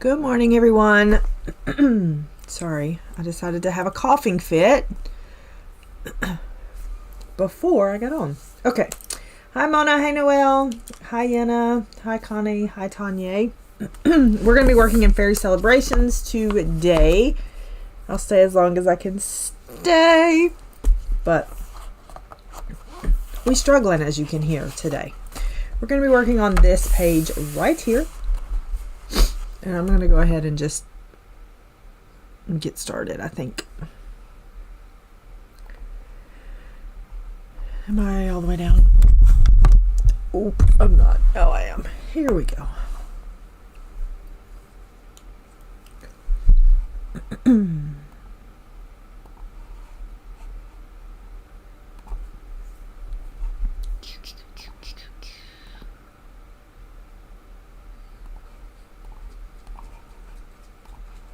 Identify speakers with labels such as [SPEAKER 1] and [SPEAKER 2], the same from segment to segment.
[SPEAKER 1] Good morning, everyone. Sorry, I decided to have a coughing fit before I got on. Okay. Hi, Mona. Hi, Noelle. Hi, Neenah. Hi, Connie. Hi, Tanya. We're going to be working in fairy celebrations today. I'll stay as long as I can stay, but we're struggling, as you can hear today. We're going to be working on this page right here. And I'm going to go ahead and just get started, I think. Am I all the way down? Oop, I'm not. Oh, I am. Here we go.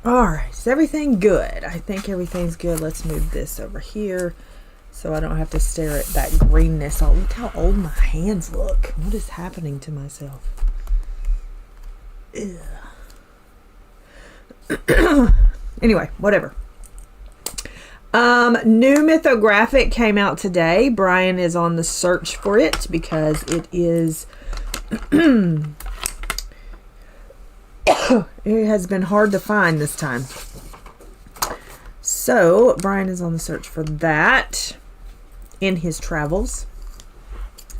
[SPEAKER 1] All right, is everything good? I think everything's good. Let's move this over here so I don't have to stare at that greenness. Oh, look how old my hands look. What is happening to myself? Anyway, whatever. New mythographic came out today. Brian is on the search for it because it is it has been hard to find this time. So Brian is on the search for that in his travels.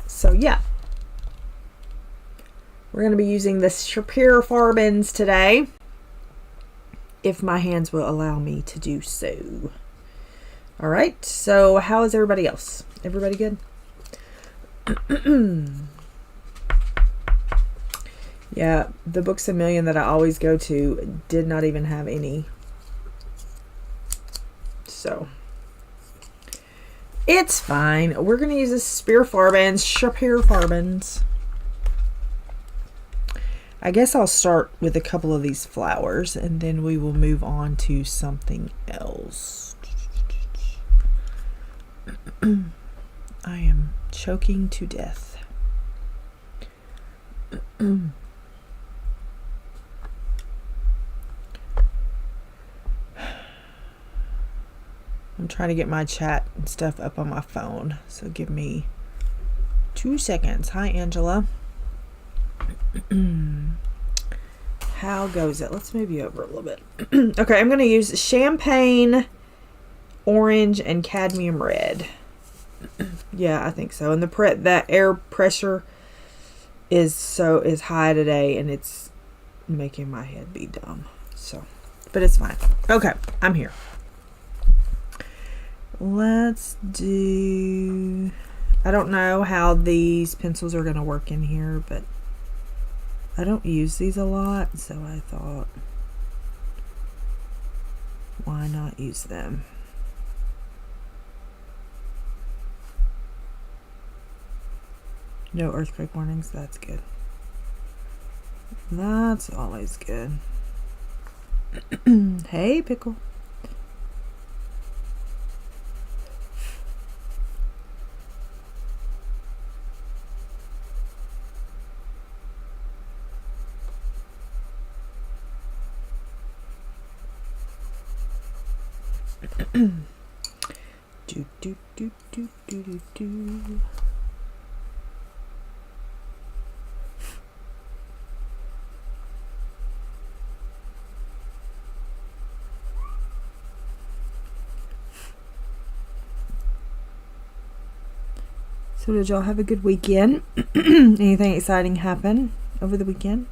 [SPEAKER 1] So yeah, we're going to be using the Schpirerr Farbens today, if my hands will allow me to do so. All right, so how is everybody else? Everybody good? Yeah, the Books A Million that I always go to did not even have any. So it's fine. We're going to use the Schpirerr Farbens. I guess I'll start with a couple of these flowers and then we will move on to something else. I am choking to death. I'm trying to get my chat and stuff up on my phone, so give me 2 seconds. Hi, Angela. How goes it? Let's move you over a little bit. Okay, I'm going to use champagne, orange, and cadmium red. Yeah, I think so. And that air pressure is high today, and it's making my head be dumb. So, but it's fine. Okay, I'm here. Let's do, I don't know how these pencils are going to work in here, but I don't use these a lot, so I thought, why not use them? No earthquake warnings, that's good. That's always good. Hey, Pickle. do do do do do do do. So did y'all have a good weekend? Anything exciting happen over the weekend?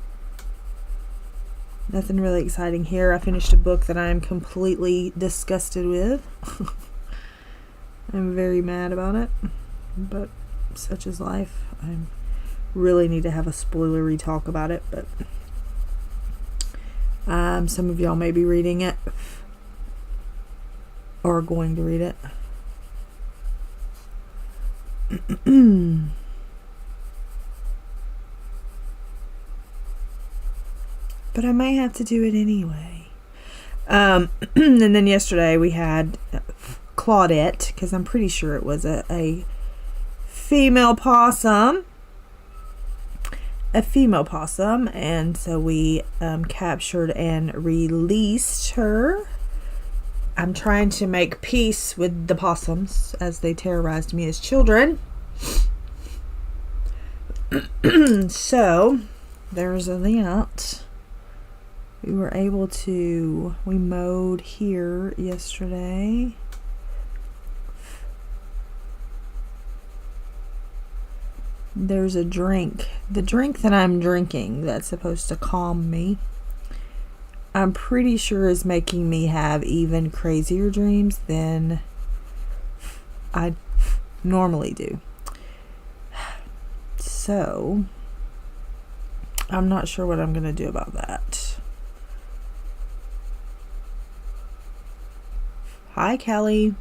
[SPEAKER 1] Nothing really exciting here. I finished a book that I am completely disgusted with. I'm very mad about it, but such is life. I really need to have a spoilery talk about it, but some of y'all may be reading it or going to read it. But I may have to do it anyway. And then yesterday we had Claudette, because I'm pretty sure it was a female possum. a female possum, and so we captured and released her. I'm trying to make peace with the possums as they terrorized me as children. So there's that. We were able to, we mowed here yesterday. There's a drink. The drink that I'm drinking that's supposed to calm me, I'm pretty sure is making me have even crazier dreams than I normally do. So, I'm not sure what I'm going to do about that. Hi, Kelly.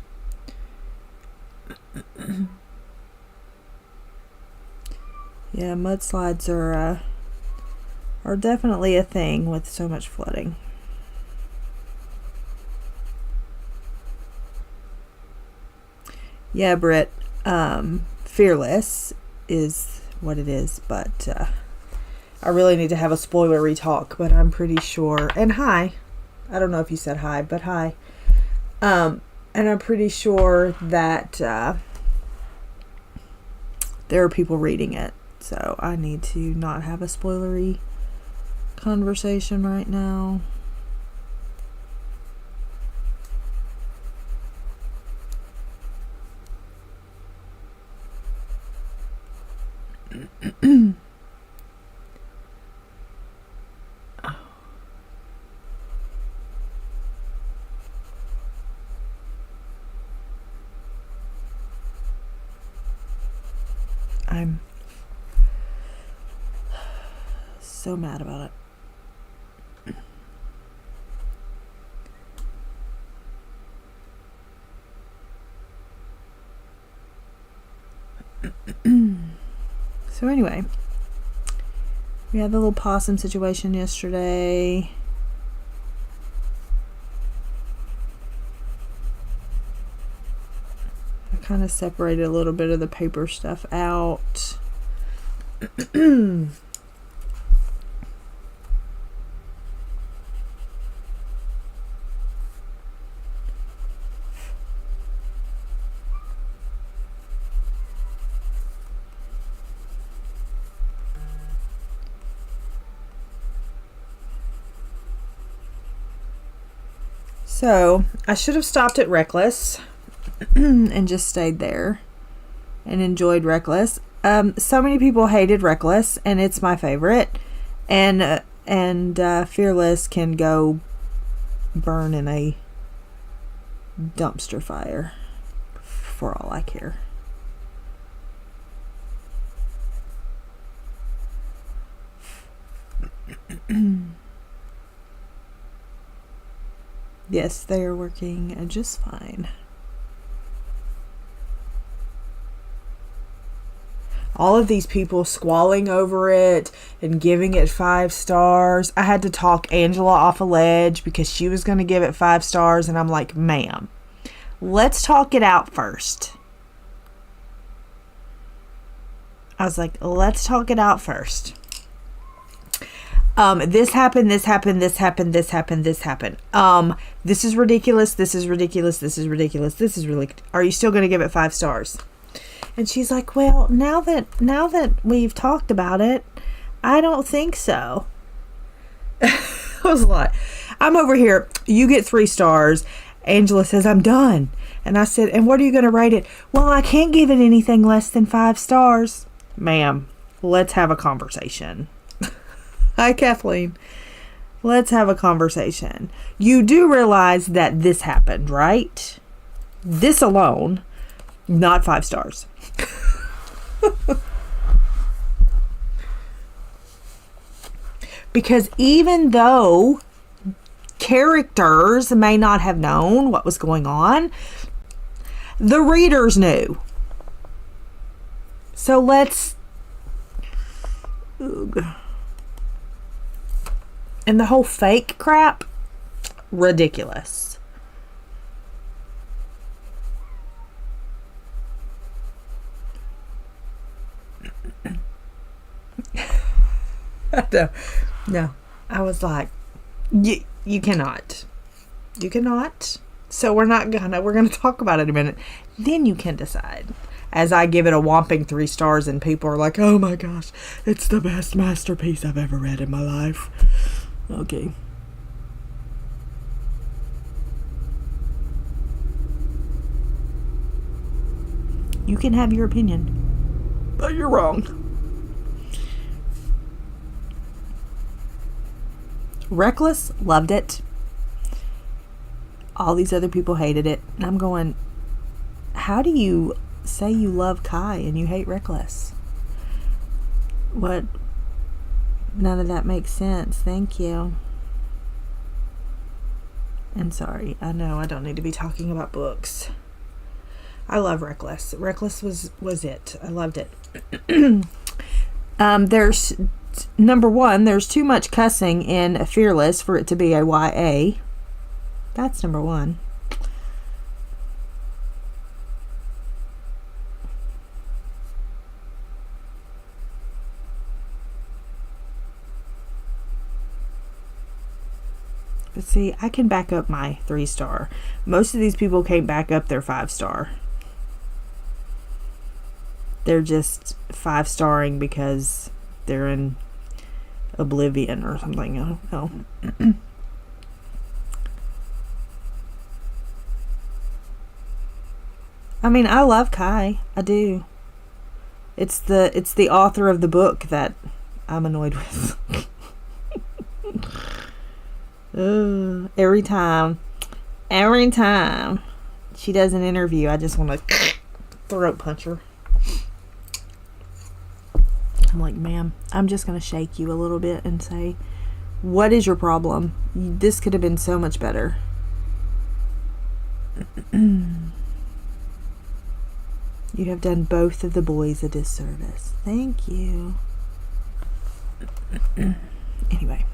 [SPEAKER 1] Yeah, mudslides are definitely a thing with so much flooding. Yeah, Britt, Fearless is what it is, but I really need to have a spoilery talk, but I'm pretty sure, and hi, I don't know if you said hi, but hi, and I'm pretty sure that there are people reading it, so I need to not have a spoilery conversation right now. I'm so mad about it. So anyway, we had the little possum situation yesterday. I kind of separated a little bit of the paper stuff out. So I should have stopped at Reckless and just stayed there and enjoyed Reckless. So many people hated Reckless, and it's my favorite. And Fearless can go burn in a dumpster fire for all I care. Yes, they are working just fine. All of these people squalling over it and giving it 5 stars. I had to talk Angela off a ledge because she was going to give it 5 stars, and I'm like, ma'am, let's talk it out first. I was like, let's talk it out first. This happened, this happened, this happened, this happened, this happened. This is ridiculous, this is ridiculous, this is ridiculous, this is really... Are you still going to give it 5 stars? And she's like, well, now that we've talked about it, I don't think so. I was like, I'm over here, you get 3 stars. Angela says, I'm done. And I said, and what are you going to rate it? Well, I can't give it anything less than 5 stars. Ma'am, let's have a conversation. Hi, Kathleen. Let's have a conversation. You do realize that this happened, right? This alone, not 5 stars. Because even though characters may not have known what was going on, the readers knew. So let's... Ugh. And the whole fake crap, ridiculous. No, no. I was like, you cannot. You cannot. So we're gonna talk about it in a minute. Then you can decide. As I give it a whopping 3 stars and people are like, oh my gosh, it's the best masterpiece I've ever read in my life. Okay. You can have your opinion, but you're wrong. Reckless, loved it. All these other people hated it. And I'm going, how do you say you love Kai and you hate Reckless? What? None of that makes sense. Thank you. And sorry, I know I don't need to be talking about books. I love Reckless. Reckless was it. I loved it. There's number 1, there's too much cussing in Fearless for it to be a YA. That's number 1. But see, I can back up my 3-star. Most of these people can't back up their 5-star. They're just 5-starring because they're in Oblivion or something. I don't know. I mean, I love Kai. I do. It's the author of the book that I'm annoyed with. Every time she does an interview, I just want to throat punch her. I'm like, ma'am, I'm just going to shake you a little bit and say, what is your problem? This could have been so much better. You have done both of the boys a disservice. Thank you. Anyway,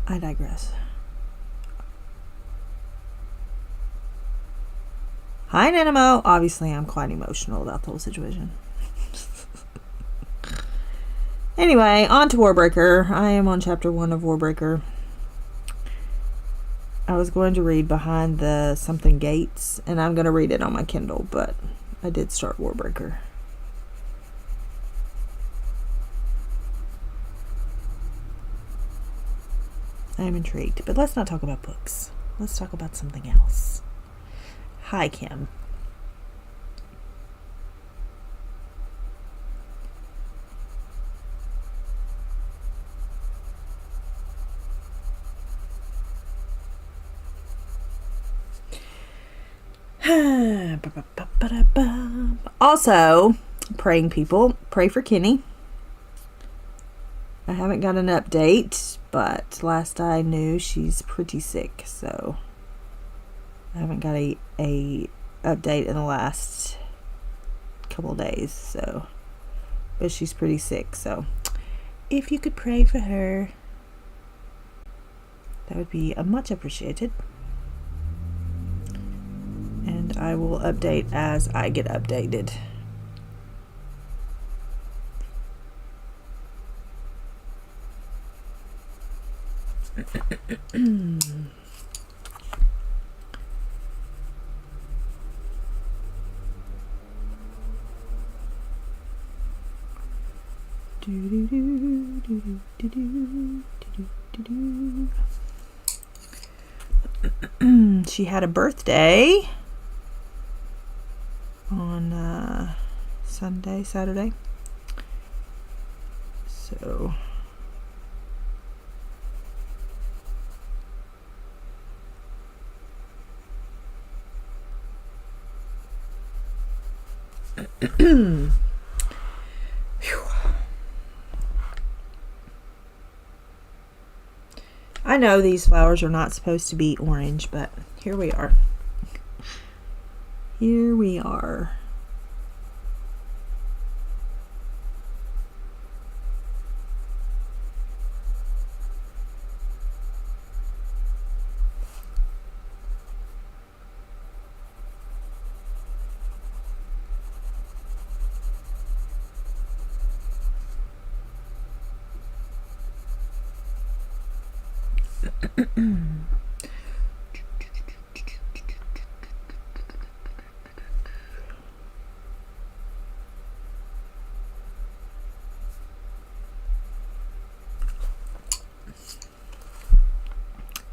[SPEAKER 1] I digress. Hi, Neenah. Obviously, I'm quite emotional about the whole situation. Anyway, on to Warbreaker. I am on chapter 1 of Warbreaker. I was going to read Behind the Something Gates, and I'm going to read it on my Kindle, but I did start Warbreaker. I am intrigued, but let's not talk about books. Let's talk about something else. Hi, Kim. Also, praying people, pray for Kenny. I haven't got an update, but last I knew she's pretty sick, so I haven't got a update in the last couple days, so but she's pretty sick, so if you could pray for her, that would be much appreciated. And I will update as I get updated. She had a birthday on Saturday. So I know these flowers are not supposed to be orange, but here we are. Here we are.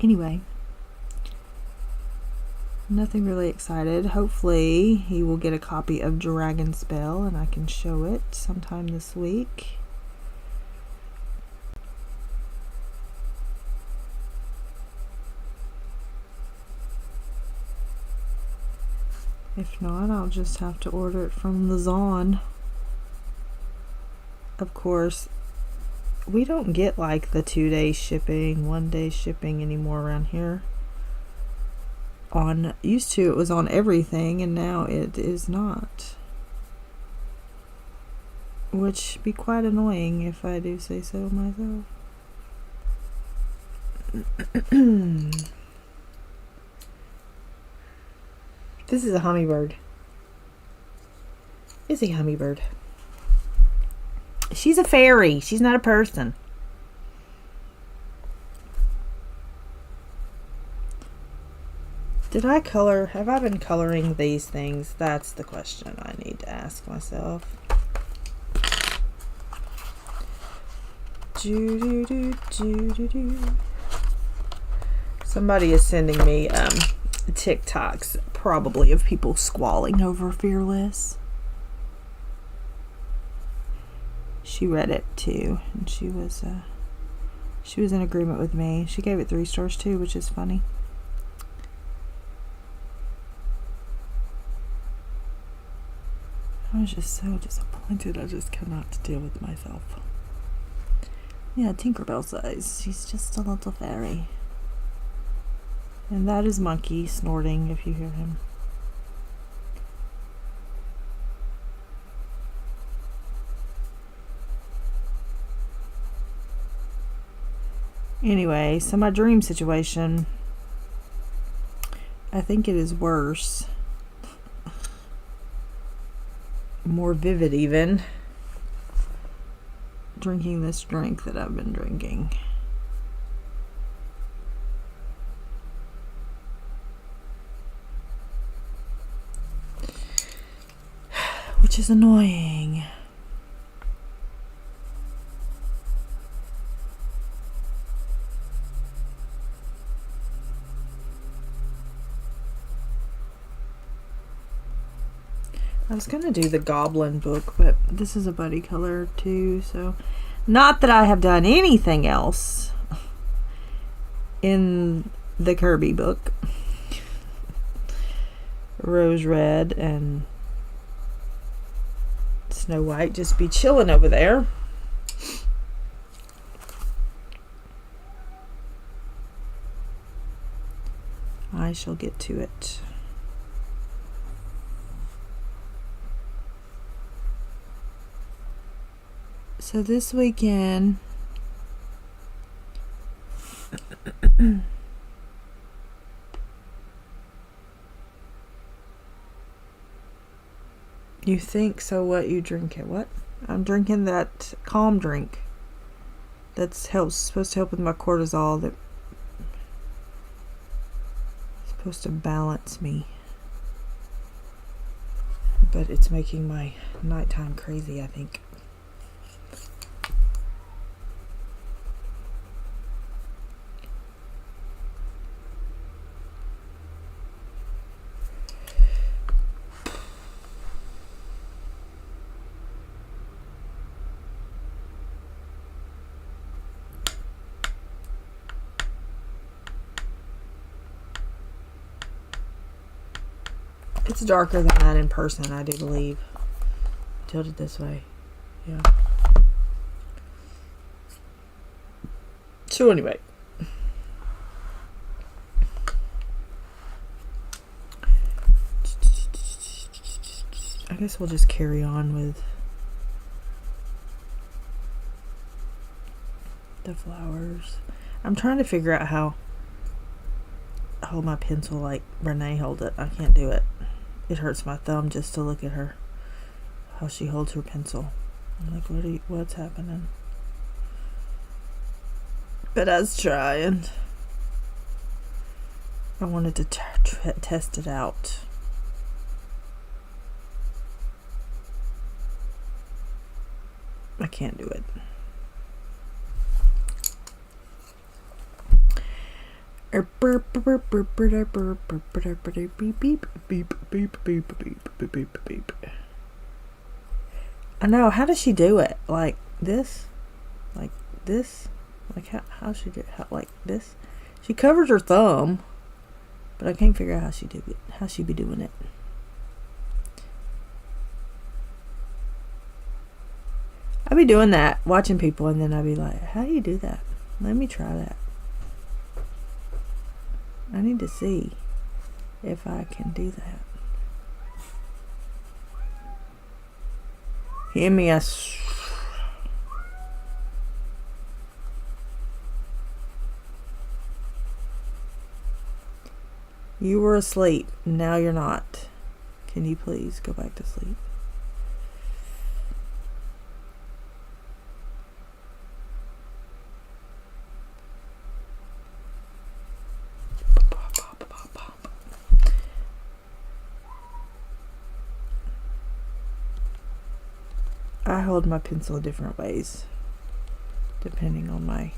[SPEAKER 1] Anyway, nothing really excited. Hopefully he will get a copy of Dragon Spell and I can show it sometime this week. If not, I'll just have to order it from the Zon. Of course, we don't get like the 2-day shipping, 1-day shipping anymore around here. Used to it was on everything, and now it is not. Which be quite annoying if I do say so myself. This is a hummingbird. It's a hummingbird. She's a fairy. She's not a person. Did I color? Have I been coloring these things? That's the question I need to ask myself. Somebody is sending me TikToks, probably of people squalling over Fearless. She read it too, and she was in agreement with me. She gave it 3 stars too, which is funny. I was just so disappointed. I just cannot deal with myself. Yeah, Tinkerbell says she's just a little fairy. And that is Monkey snorting if you hear him. Anyway, so my dream situation, I think it is worse. More vivid even. Drinking this drink that I've been drinking. Which is annoying. I was gonna do the Goblin book, but this is a buddy color too, so not that I have done anything else in the Kirby book. Rose Red and Snow White just be chilling over there. I shall get to it. So this weekend, you think, so what, you drink it? What? I'm drinking that calm drink that's supposed to help with my cortisol, that's supposed to balance me. But it's making my nighttime crazy, I think. It's darker than that in person, I do believe. Tilt it this way. Yeah. So anyway. I guess we'll just carry on with the flowers. I'm trying to figure out how to hold my pencil like Renee held it. I can't do it. It hurts my thumb just to look at her, how she holds her pencil. I'm like, what's happening? But I was trying. I wanted to test it out. I can't do it. I know. How does she do it? Like this? Like this? Like how she do it? Like this? She covers her thumb, but I can't figure out how she do it. How she be doing it? I be doing that, watching people, and then I be like, "How do you do that? Let me try that." I need to see if I can do that. Hear me, You were asleep. Now you're not. Can you please go back to sleep? I hold my pencil different ways depending on my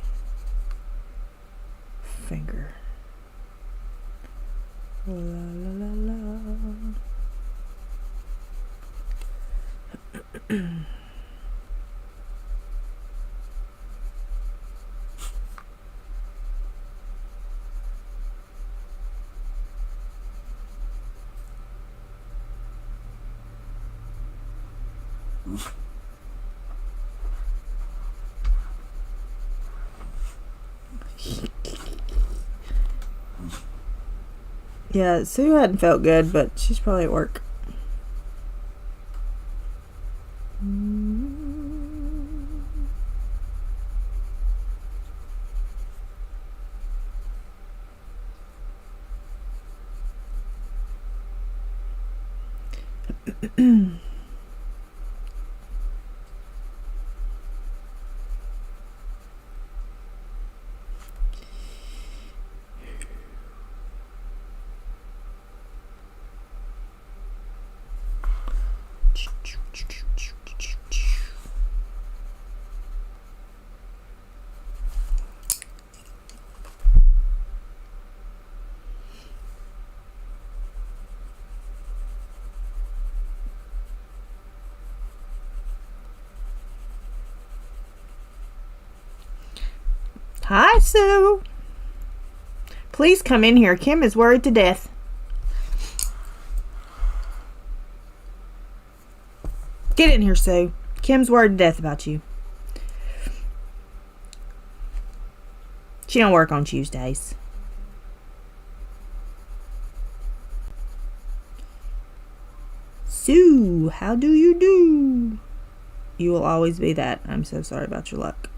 [SPEAKER 1] finger. La, la, la, la. Yeah, Sue hadn't felt good, but she's probably at work. Hi, Sue. Please come in here. Kim is worried to death. Get in here, Sue. Kim's worried to death about you. She don't work on Tuesdays. Sue, how do you do? You will always be that. I'm so sorry about your luck.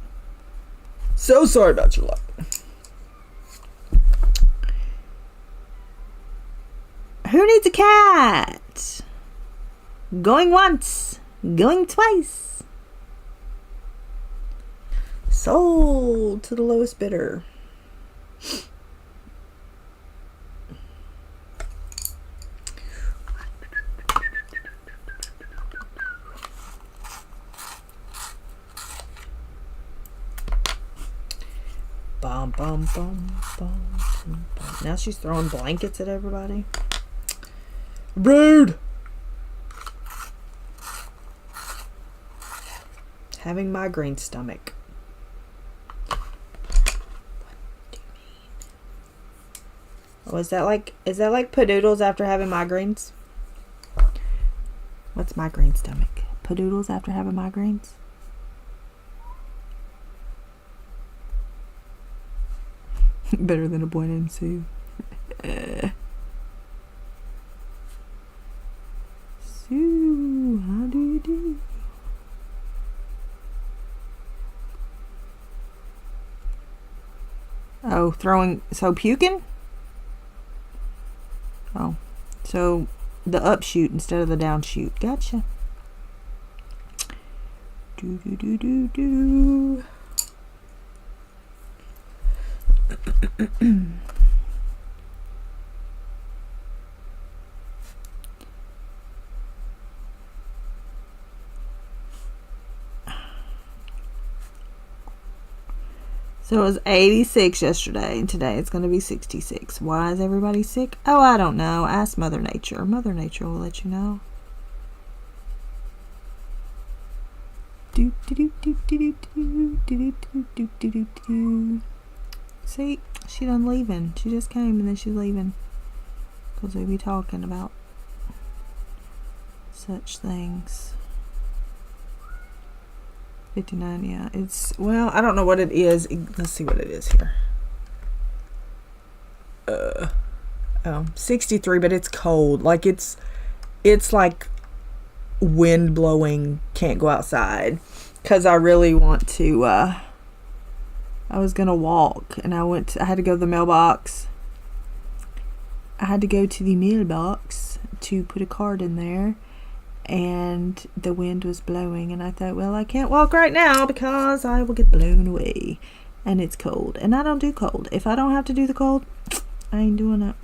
[SPEAKER 1] So sorry about your luck. Who needs a cat? Going once, going twice. Sold to the lowest bidder. Bum, bum, bum, bum, bum, bum. Now she's throwing blankets at everybody. Rude! Having migraine stomach. What do you mean? Oh, is that like padoodles after having migraines? What's migraine stomach? Padoodles after having migraines? Better than a boy named Sue. Sue, how do you do? Oh, puking? Oh, so the upshoot instead of the downshoot. Gotcha. Do do do do do. So it was 86 yesterday, and today it's going to be 66. Why is everybody sick? Oh, I don't know. Ask Mother Nature. Mother Nature will let you know. See, she done leaving. She just came and then she's leaving. Because we be talking about such things. 59, yeah. It's, well, I don't know what it is. Let's see what it is here. Oh, 63, but it's cold. Like it's like wind blowing, can't go outside. Because I really want to, I was going to walk and I had to go to the mailbox. I had to go to the mailbox to put a card in there. And the wind was blowing and I thought, well, I can't walk right now because I will get blown away and it's cold, and I don't do cold. If I don't have to do the cold, I ain't doing it.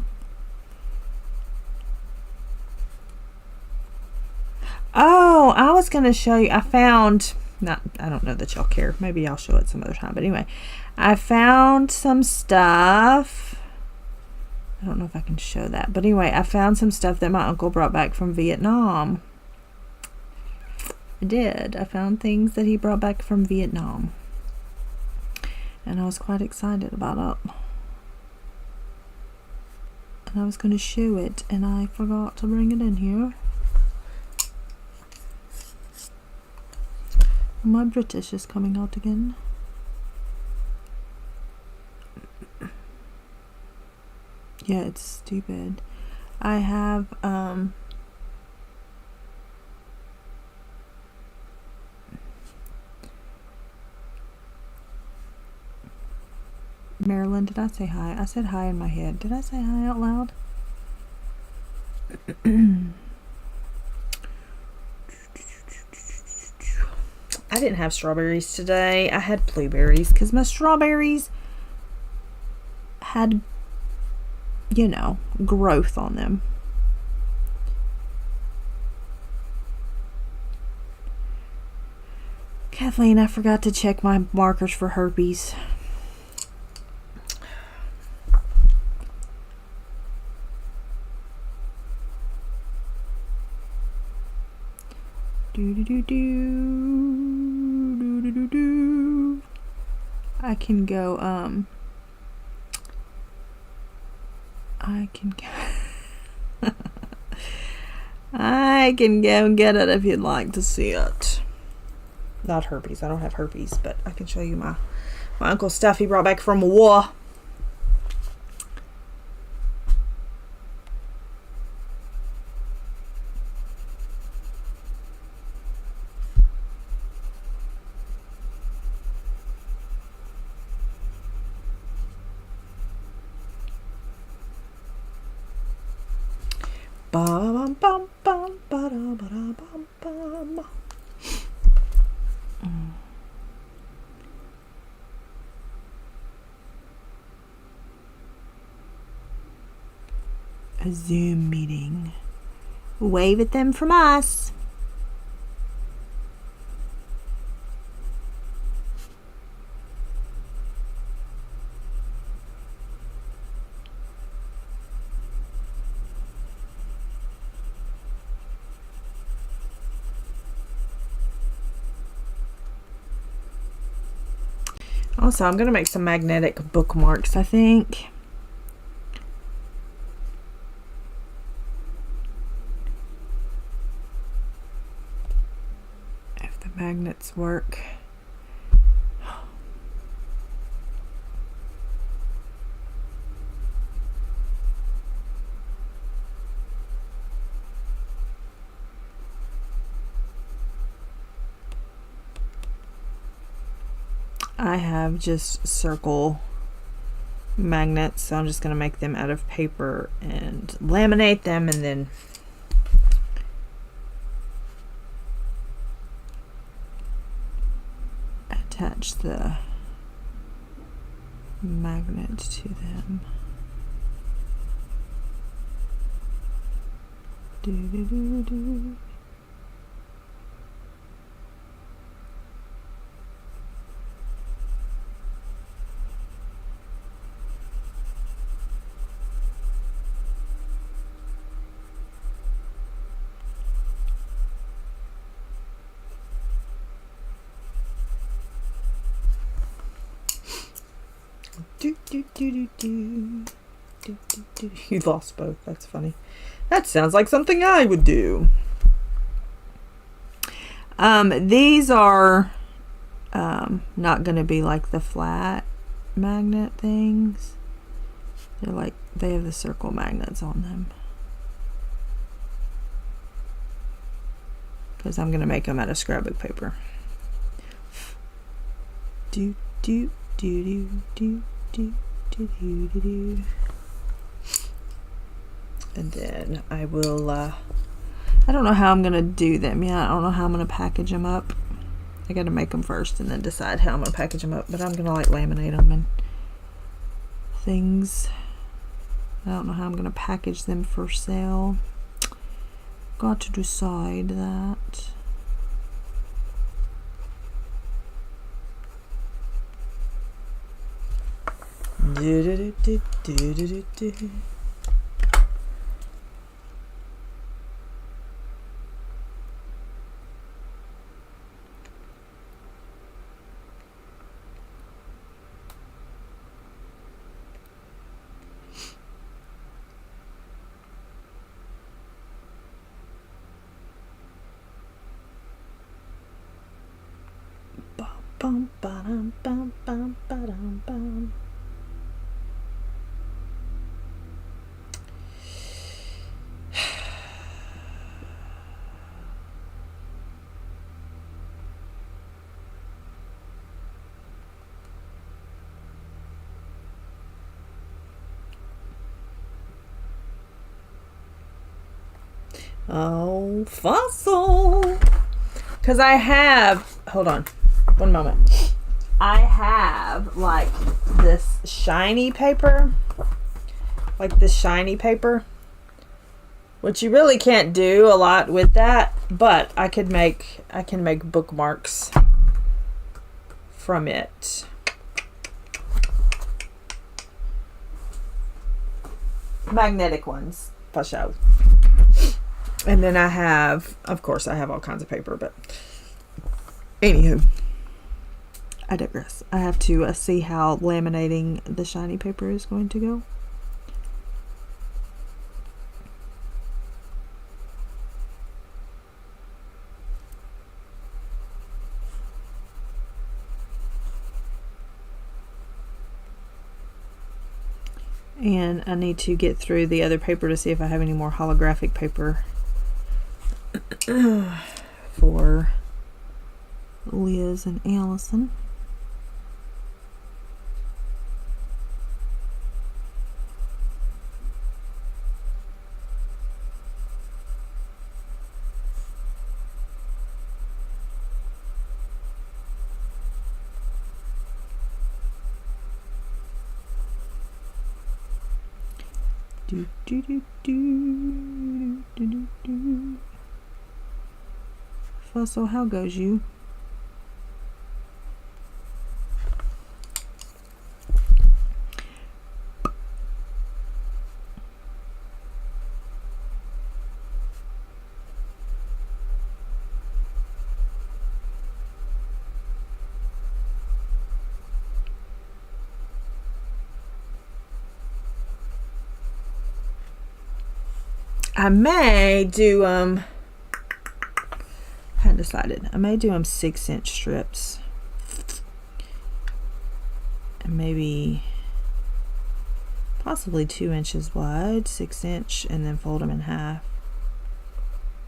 [SPEAKER 1] Oh, I was gonna show you, I found, I don't know that y'all care, maybe I'll show it some other time, but anyway, I found some stuff. I don't know if I can show that, but anyway, I found some stuff that my uncle brought back from Vietnam. I did. I found things that he brought back from Vietnam. And I was quite excited about it. And I was going to show it, and I forgot to bring it in here. My British is coming out again. Yeah, it's stupid. I have, Marilyn, did I say hi? I said hi in my head. Did I say hi out loud? I didn't have strawberries today. I had blueberries because my strawberries had, you know, growth on them. Kathleen, I forgot to check my markers for herpes. I can go, I can go and get it if you'd like to see it. Not herpes. I don't have herpes, but I can show you my uncle's stuff he brought back from war. Bum bum bum ba da ba da bum bum. A Zoom meeting. Wave at them from us. Also, I'm going to make some magnetic bookmarks, I think. If the magnets work. I have just circle magnets, so I'm just going to make them out of paper and laminate them and then attach the magnet to them. Do. Do, do, do, do, do. Do, do, do. You lost both. That's funny. That sounds like something I would do. These are not going to be like the flat magnet things. They're like, they have the circle magnets on them. Because I'm going to make them out of scrapbook paper. Do, do, do, do, do, do, do, do, do, do. And then I will, I don't know how I'm going to do them yet. I don't know how I'm going to package them up. I got to make them first and then decide how I'm going to package them up. But I'm going to like laminate them and things. I don't know how I'm going to package them for sale. Got to decide that. Do, do, do, do, do, do, do. Bum, ba-dum, bum, bum, ba-dum, bum. Oh, fossil. Because I have, hold on, one moment. I have like this shiny paper, which you really can't do a lot with that, but I can make bookmarks from it. Magnetic ones, for sure. And then I have, of course, I have all kinds of paper, but anywho, I digress. I have to see how laminating the shiny paper is going to go. And I need to get through the other paper to see if I have any more holographic paper for Liz and Allison. Do, do, do, do, do, do, do. Fossil, how goes you? I may do, I hadn't decided. I may do 6-inch strips. And maybe possibly 2 inches wide, 6-inch, and then fold them in half.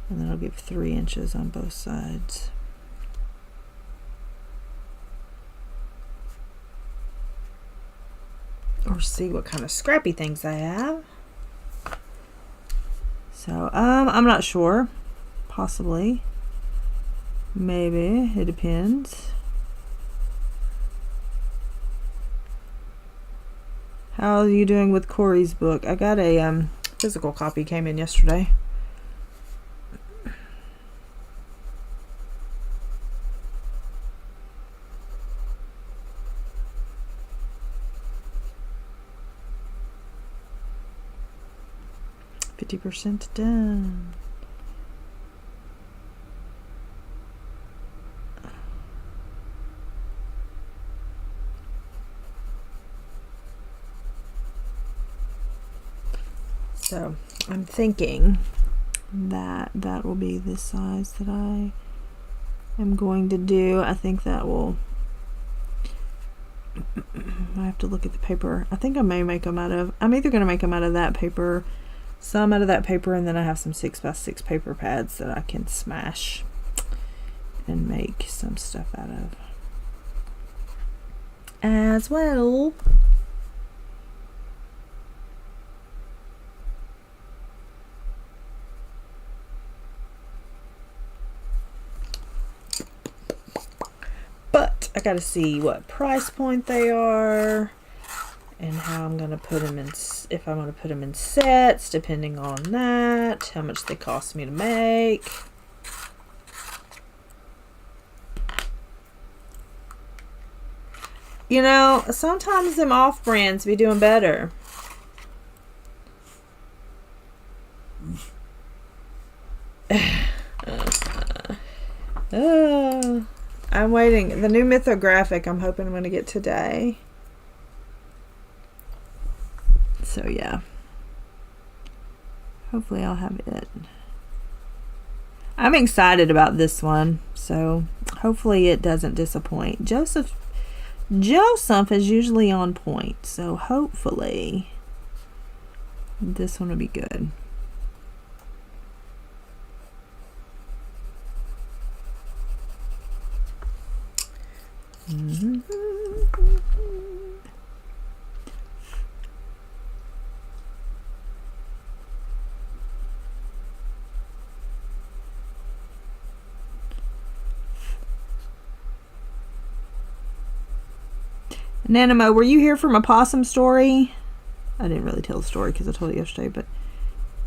[SPEAKER 1] And then I'll give 3 inches on both sides. Or see what kind of scrappy things I have. So, I'm not sure. Possibly. Maybe. It depends. How are you doing with Corey's book? I got a physical copy, came in yesterday. %, done. So I'm thinking that that will be the size that I am going to do. I think that will, I have to look at the paper. I think I may make them out of, I'm either going to make them out of that paper, some out of that paper, and then I have some 6x6 paper pads that I can smash and make some stuff out of as well. But I gotta see what price point they are and how I'm gonna put them in, if I'm gonna put them in sets, depending on that, how much they cost me to make. You know, sometimes them off-brands be doing better. I'm waiting. The new mythographic I'm hoping I'm going to get today. So yeah. Hopefully I'll have it. I'm excited about this one. So hopefully it doesn't disappoint. Joseph is usually on point. So hopefully this one will be good. Neenah, were you here from a possum story? I didn't really tell the story because I told it yesterday, but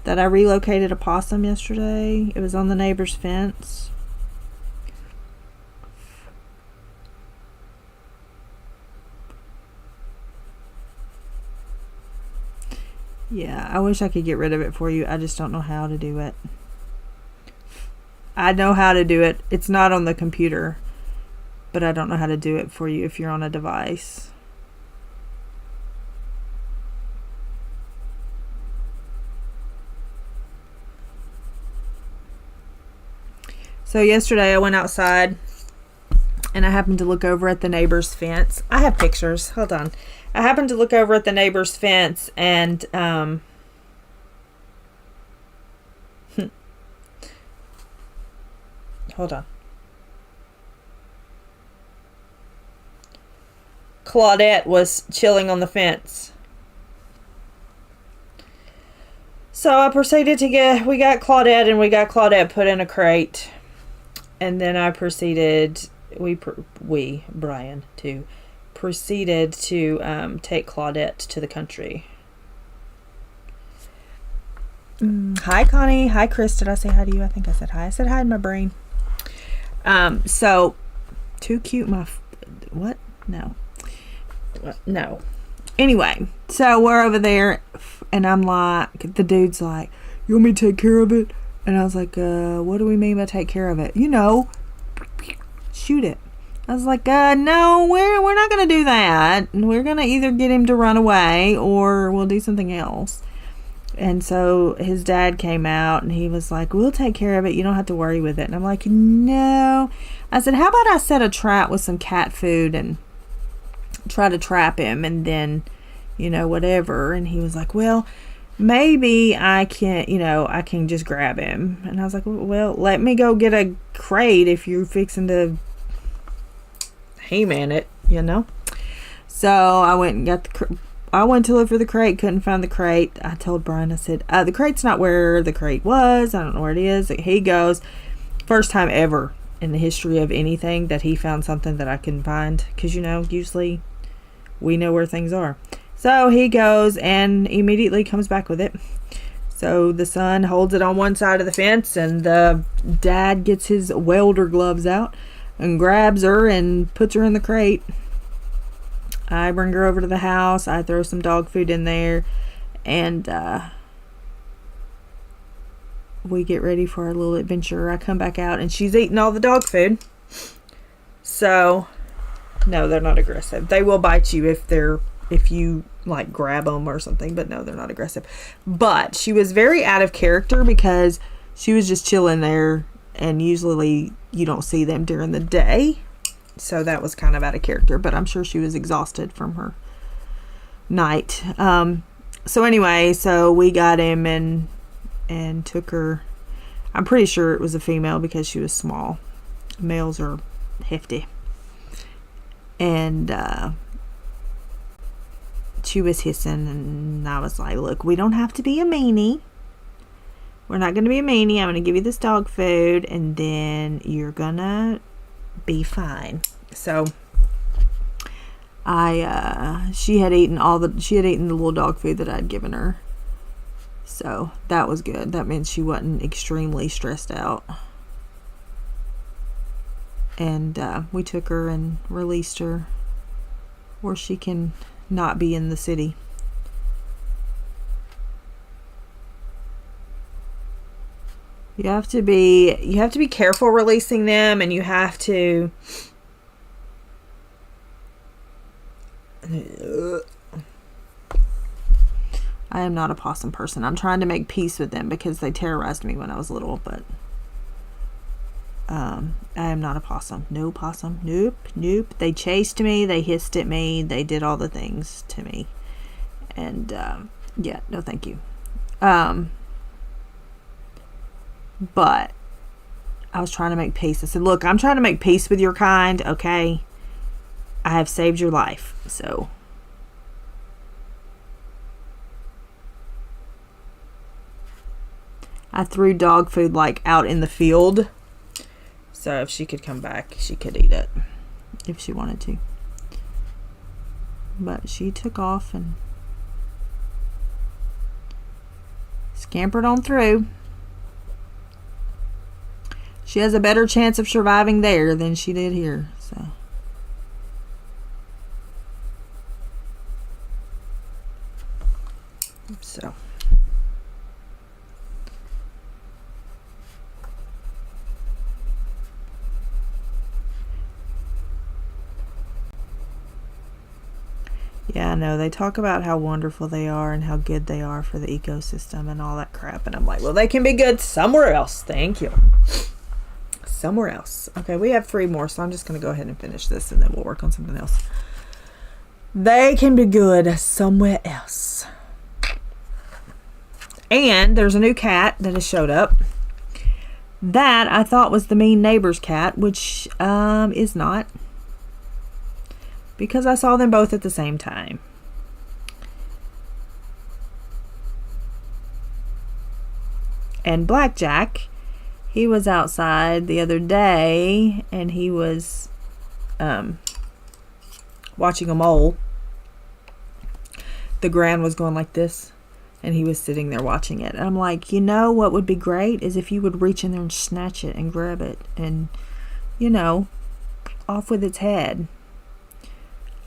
[SPEAKER 1] that I relocated a possum yesterday. It was on the neighbor's fence. Yeah, I wish I could get rid of it for you. I just don't know how to do it. I know how to do it. It's not on the computer, but I don't know how to do it for you if you're on a device. So yesterday I went outside and I happened to look over at the neighbor's fence. I have pictures. Hold on. I happened to look over at the neighbor's fence and hold on. Claudette was chilling on the fence. So I proceeded to we got Claudette put in a crate. And then I proceeded, Brian, too, proceeded to take Claudette to the country. Hi, Connie. Hi, Chris. Did I say hi to you? I think I said hi. I said hi in my brain. So, too cute. What? No. No. Anyway, so we're over there, and I'm like, the dude's like, you want me to take care of it? And I was like, what do we mean by take care of it? You know, shoot it. I was like, no, we're not going to do that. We're going to either get him to run away or we'll do something else. And so his dad came out and he was like, we'll take care of it. You don't have to worry with it. And I'm like, no. I said, how about I set a trap with some cat food and try to trap him and then, you know, whatever. And he was like, well, maybe I can just grab him. And I was like, well, let me go get a crate if you're fixing to He-Man it, you know. So I went and got I went to look for the crate, couldn't find the crate. I told Brian, I said, the crate's not where the crate was. I don't know where it is. He goes, first time ever in the history of anything that he found something that I couldn't find. Because, you know, usually we know where things are. So he goes and immediately comes back with it. So the son holds it on one side of the fence and the dad gets his welder gloves out and grabs her and puts her in the crate. I bring her over to the house. I throw some dog food in there and we get ready for our little adventure. I come back out and she's eating all the dog food. So, no, they're not aggressive. They will bite you if they're if you like grab them or something, but no, they're not aggressive. But she was very out of character because she was just chilling there, and usually you don't see them during the day, so that was kind of out of character, but I'm sure she was exhausted from her night. So anyway, so we got him and took her. I'm pretty sure it was a female because she was small. Males are hefty. And she was hissing, and I was like, look, we don't have to be a meanie. We're not going to be a meanie. I'm going to give you this dog food, and then you're going to be fine. So she had eaten the little dog food that I'd given her. So that was good. That meant she wasn't extremely stressed out. And we took her and released her where she can not be in the city. You have to be careful releasing them, and you have to I am not a possum person. I'm trying to make peace with them because they terrorized me when I was little, but I am not a possum. No possum. Nope. Nope. They chased me. They hissed at me. They did all the things to me. And yeah, no thank you. But I was trying to make peace. I said, look, I'm trying to make peace with your kind, okay? I have saved your life, so. I threw dog food like out in the field. So if she could come back, she could eat it if she wanted to. But she took off and scampered on through. She has a better chance of surviving there than she did here, so. Yeah, I know. They talk about how wonderful they are and how good they are for the ecosystem and all that crap. And I'm like, well, they can be good somewhere else. Thank you. Somewhere else. Okay, we have 3 more, so I'm just going to go ahead and finish this, and then we'll work on something else. They can be good somewhere else. And there's a new cat that has showed up. That I thought was the mean neighbor's cat, which is not. Because I saw them both at the same time. And Blackjack, he was outside the other day, and he was watching a mole. The ground was going like this, and he was sitting there watching it. And I'm like, you know what would be great is if you would reach in there and snatch it and grab it and, you know, off with its head.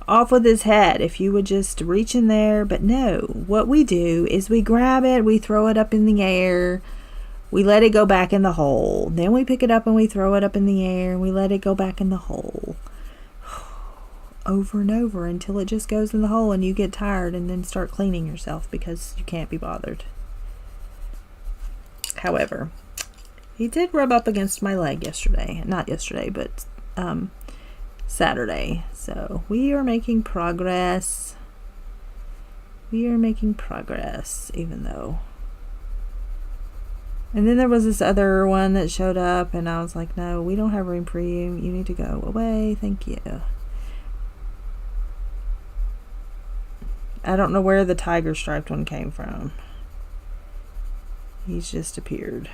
[SPEAKER 1] Off with his head, if you would just reach in there. But no, what we do is we grab it, we throw it up in the air, we let it go back in the hole, then we pick it up and we throw it up in the air, and we let it go back in the hole over and over until it just goes in the hole and you get tired and then start cleaning yourself because you can't be bothered. However, he did rub up against my leg yesterday. Not yesterday, but Saturday. So we are making progress. We are making progress, even though. And then there was this other one that showed up, and I was like, no, we don't have room for you. You need to go away. Thank you. I don't know where the tiger striped one came from. He's just appeared.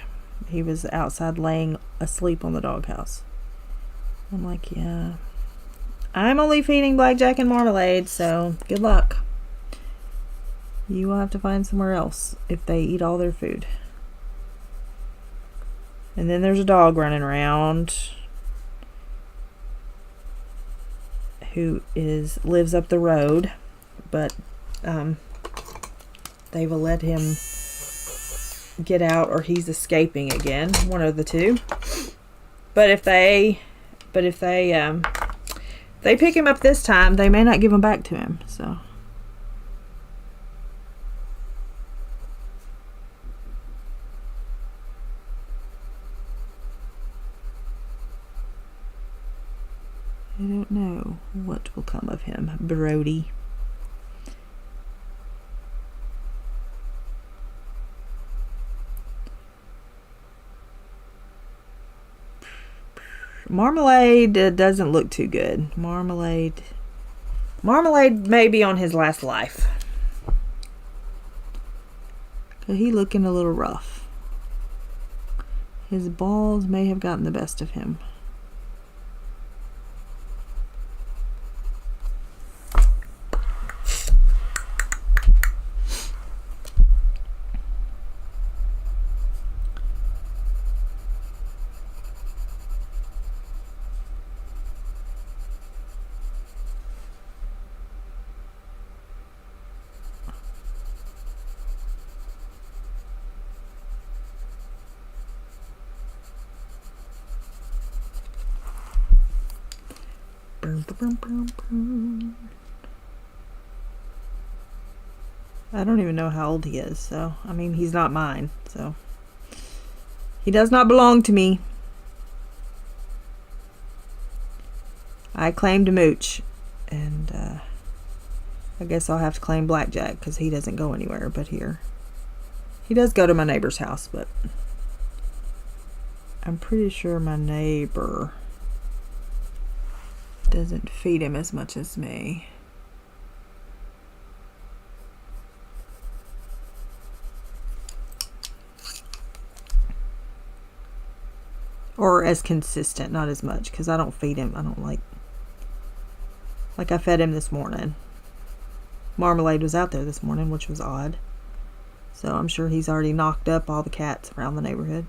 [SPEAKER 1] He was outside laying asleep on the doghouse. I'm like, yeah. I'm only feeding Blackjack and Marmalade, so good luck. You will have to find somewhere else if they eat all their food. And then there's a dog running around who lives up the road, but they will let him get out or he's escaping again, one of the two. But if they pick him up this time, they may not give him back to him. So don't know what will come of him, Brody. Marmalade doesn't look too good. Marmalade may be on his last life. He looking a little rough. His balls may have gotten the best of him. I don't even know how old he is, so I mean, he's not mine, so he does not belong to me. I claimed Mooch, and I guess I'll have to claim Blackjack because he doesn't go anywhere but here. He does go to my neighbor's house, but I'm pretty sure my neighbor doesn't feed him as much as me. Or as consistent, not as much, because I don't feed him. I don't like I fed him this morning. Marmalade was out there this morning, which was odd. So I'm sure he's already knocked up all the cats around the neighborhood.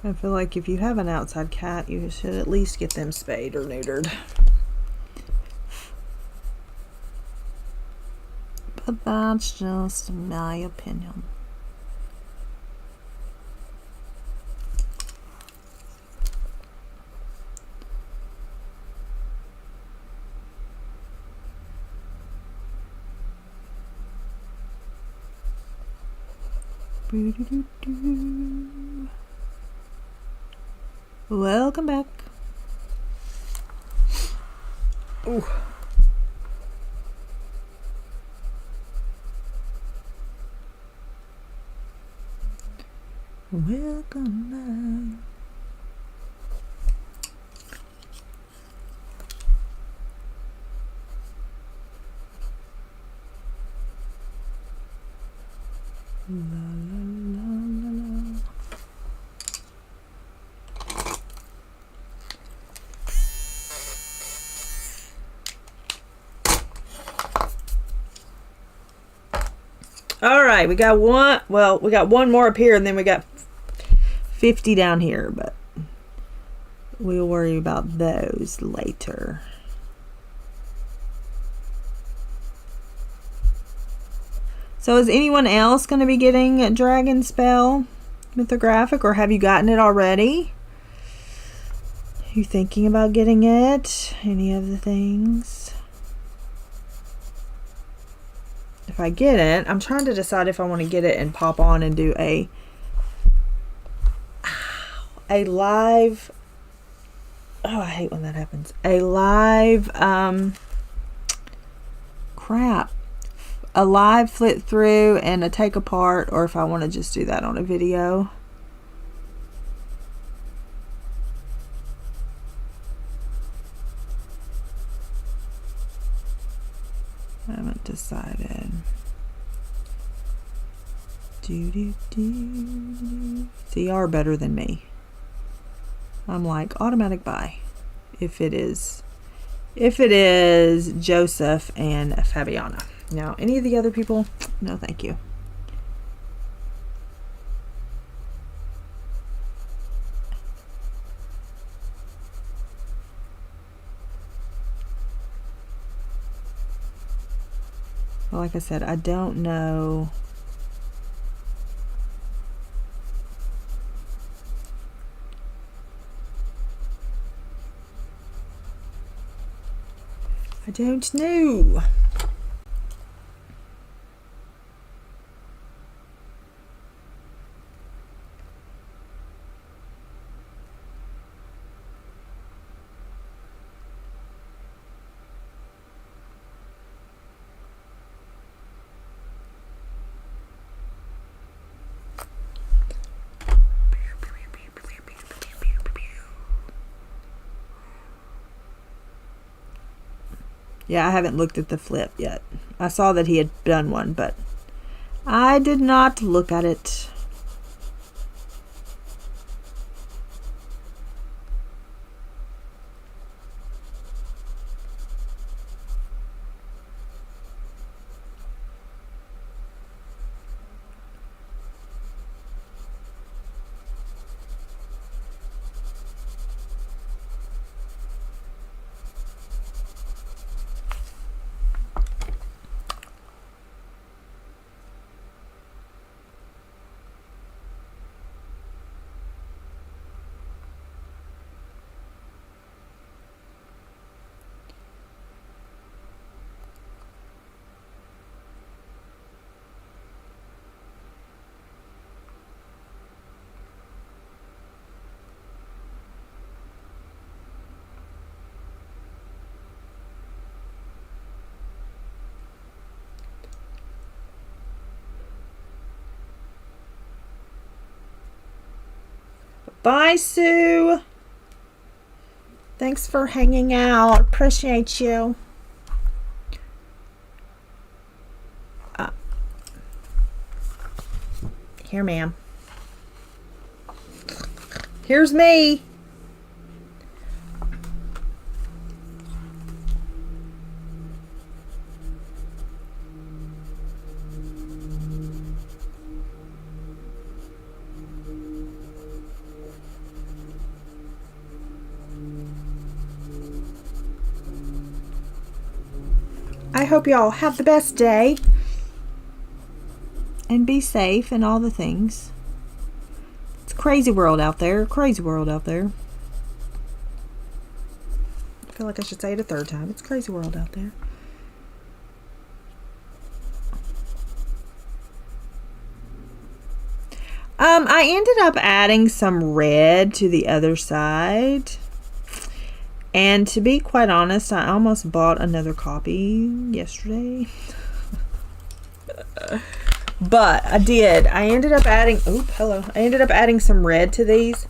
[SPEAKER 1] I feel like if you have an outside cat, you should at least get them spayed or neutered. But that's just my opinion. Welcome back. Ooh. Welcome back. La, la, la, la, la. All right, we got one. Well, we got one more up here, and then we got 50 down here, but we'll worry about those later. So is anyone else going to be getting a Dragon Spell mythographic, or have you gotten it already? Are you thinking about getting it? Any of the things? If I get it, I'm trying to decide if I want to get it and pop on and do a live, oh, I hate when that happens, a live, a live flip through and a take apart, or if I want to just do that on a video. I haven't decided. See, you are better than me. I'm like automatic buy if it is Joseph and Fabiana. Now, any of the other people, no thank you. Well, like I said, I don't know. I don't know. Yeah, I haven't looked at the flip yet. I saw that he had done one, but I did not look at it. Bye, Sue. Thanks for hanging out. Appreciate you. Here, ma'am. Here's me. I hope y'all have the best day and be safe and all the things. It's a crazy world out there. Crazy world out there. I feel like I should say it a third time. It's a crazy world out there. I ended up adding some red to the other side. And to be quite honest, I almost bought another copy yesterday. But I did. I ended up adding, I ended up adding some red to these.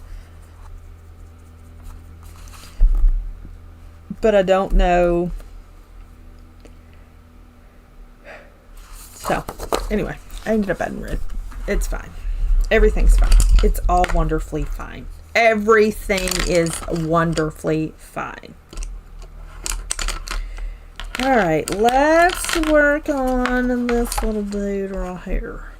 [SPEAKER 1] But I don't know. So, anyway, I ended up adding red. It's fine. Everything's fine. It's all wonderfully fine. Everything is wonderfully fine. All right, let's work on this little dude right here.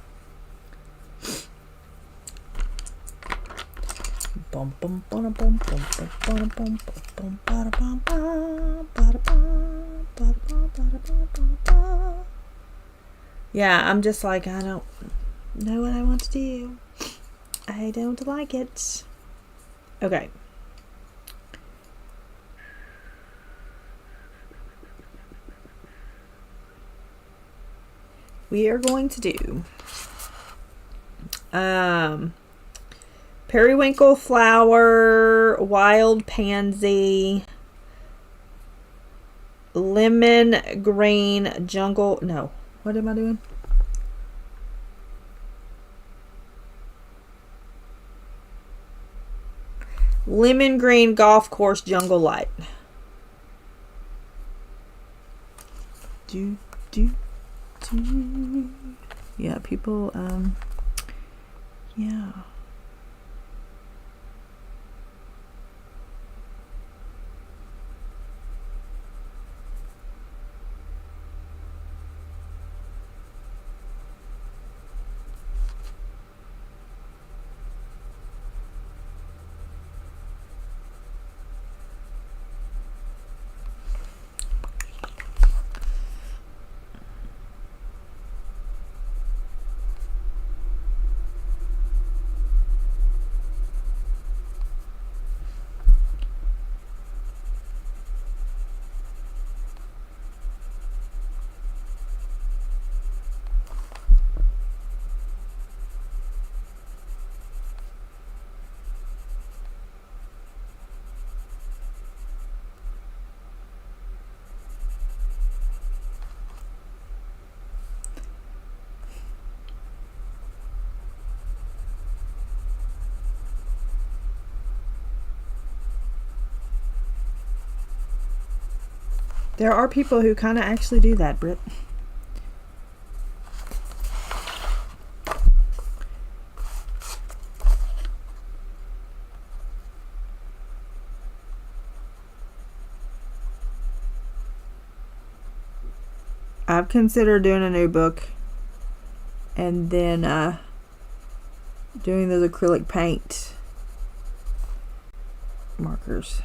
[SPEAKER 1] Yeah, I'm just like, I don't know what I want to do. I don't like it. Okay. We are going to do periwinkle flower, wild pansy, lemon green jungle. No, what am I doing? Lemon green golf course jungle light. Yeah, people, yeah. There are people who kind of actually do that, Britt. I've considered doing a new book and then doing those acrylic paint markers.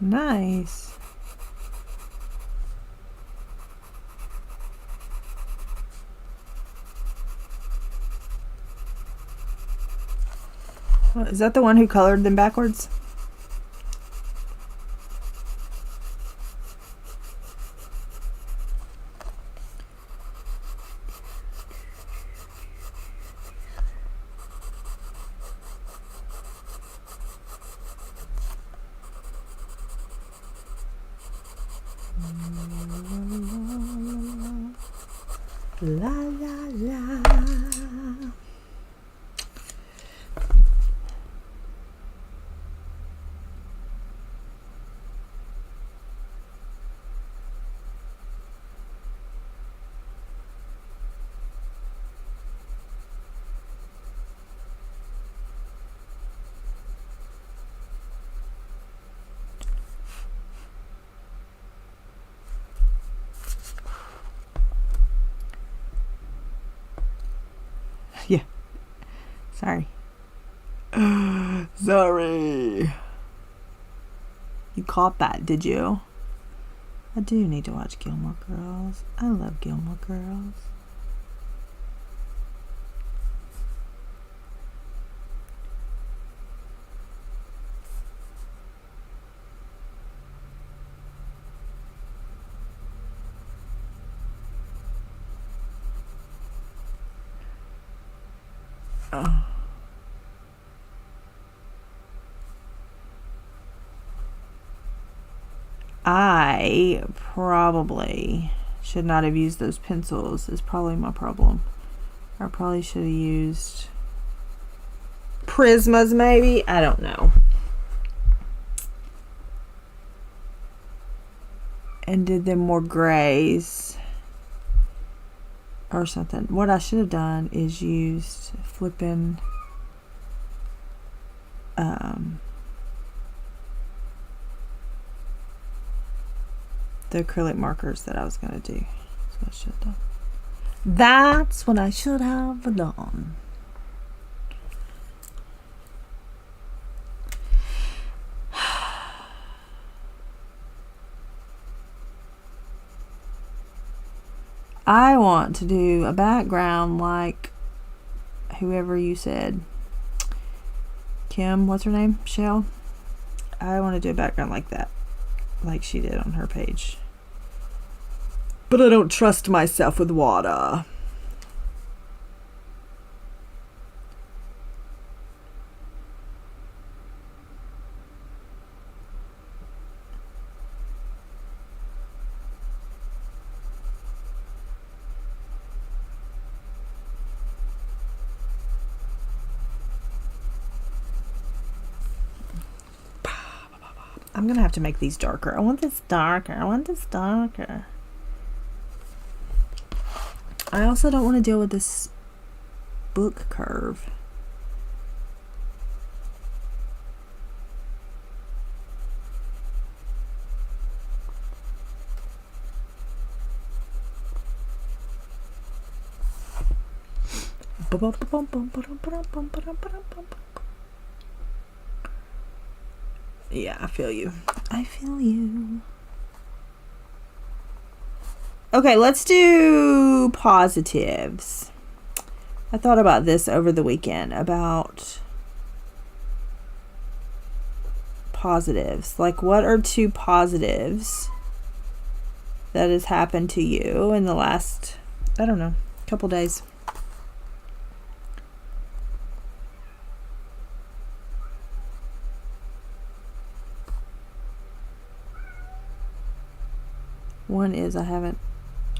[SPEAKER 1] Nice. Is that the one who colored them backwards? La la la. Yeah. Sorry. Sorry. You caught that, did you? I do need to watch Gilmore Girls. I love Gilmore Girls. Oh. I probably should not have used those pencils, is probably my problem. I probably should have used Prismas maybe. I don't know. And did them more grays or something. What I should have done is used flipping the acrylic markers that I was going to do. That's what I should have done. That's what I should have done. I want to do a background like whoever you said. Kim, what's her name? Shell? I want to do a background like that. Like she did on her page. But I don't trust myself with water. I'm gonna have to make these darker. I want this darker. I want this darker. I also don't want to deal with this book curve. Yeah, I feel you. I feel you. Okay, let's do positives. I thought about this over the weekend, about positives. Like, what are 2 positives that has happened to you in the last, I don't know, couple days? One is I haven't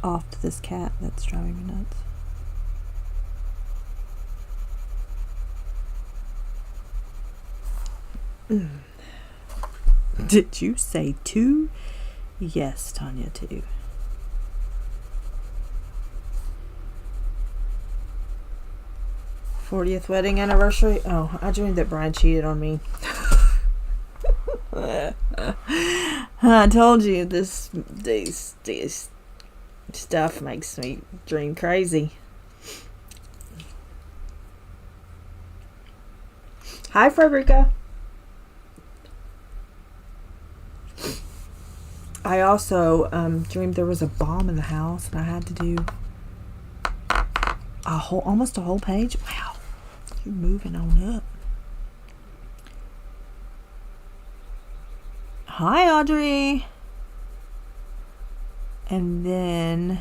[SPEAKER 1] offed this cat that's driving me nuts. Did you say 2? Yes, Tanya, 2. '40th wedding anniversary. Oh, I dreamed that Brian cheated on me. I told you these stuff makes me dream crazy. Hi, Frederica. I also dreamed there was a bomb in the house, and I had to do almost a whole page. Wow, you're moving on up. Hi, Audrey. And then,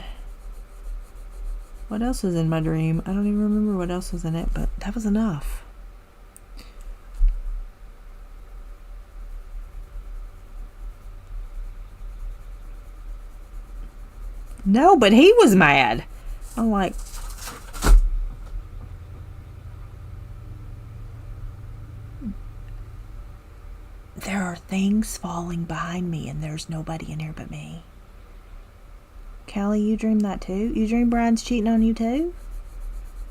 [SPEAKER 1] what else was in my dream? I don't even remember what else was in it, but that was enough. No, but he was mad. I'm like, there are things falling behind me and there's nobody in here but me. Callie, you dream that too? You dream Brian's cheating on you too?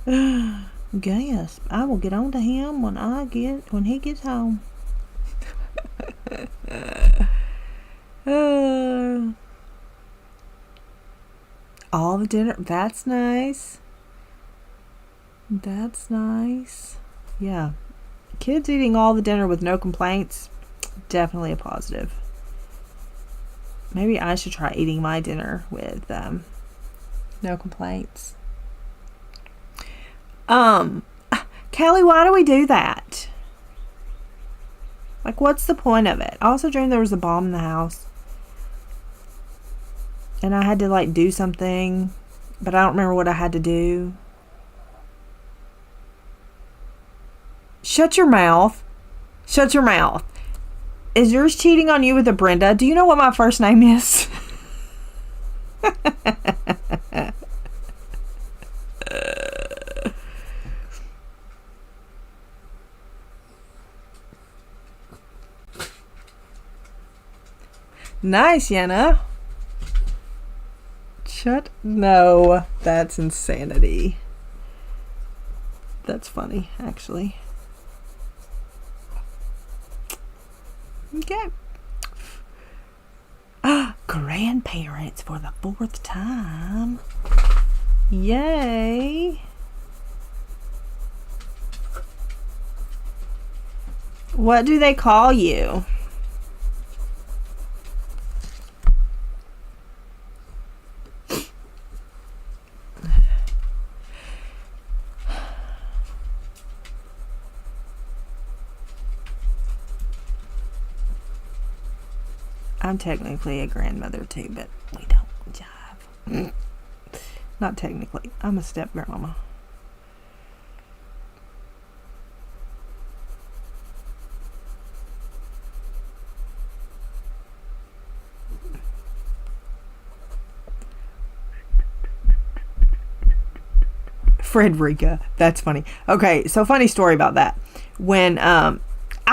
[SPEAKER 1] Yes, I will get on to him when he gets home. All the dinner. That's nice. That's nice. Yeah. Kids eating all the dinner with no complaints. Definitely a positive. Maybe I should try eating my dinner with no complaints. Kelly, why do we do that? Like, what's the point of it? I also dreamed there was a bomb in the house. And I had to, like, do something. But I don't remember what I had to do. Shut your mouth. Shut your mouth. Is yours cheating on you with a Brenda? Do you know what my first name is? Nice, Yenna. Shut. No, that's insanity. That's funny, actually. Okay. Grandparents for the 4th time. Yay. What do they call you? I'm technically a grandmother too, but we don't jive. Not technically. I'm a step grandmama. Frederica. That's funny. Okay, so funny story about that. When I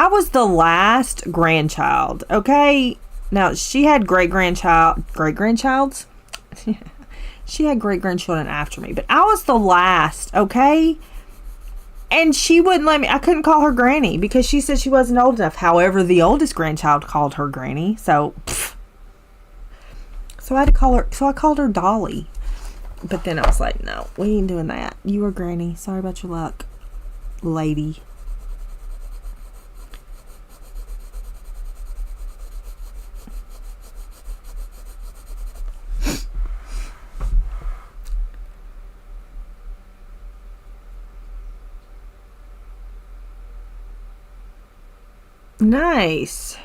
[SPEAKER 1] was the last grandchild, okay? Now, she had great-grandchilds? She had great-grandchildren after me, but I was the last, okay? And she wouldn't let me, I couldn't call her Granny because she said she wasn't old enough. However, the oldest grandchild called her Granny, so I had to call her, so I called her Dolly. But then I was like, no, we ain't doing that. You were Granny. Sorry about your luck, lady. Nice.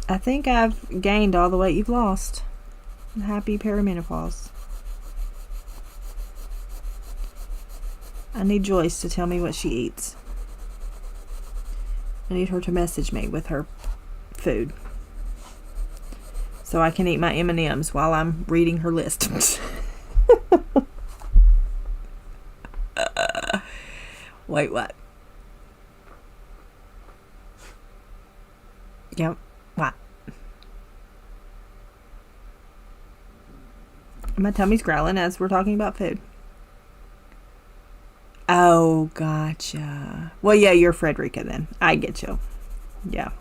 [SPEAKER 1] I think I've gained all the weight you've lost. Happy perimenopause. I need Joyce to tell me what she eats. I need her to message me with her food, so I can eat my M&Ms while I'm reading her list. Wait, what? Yep. What? My tummy's growling as we're talking about food. Oh, gotcha. Well, yeah, you're Frederica then. I get you. Yeah.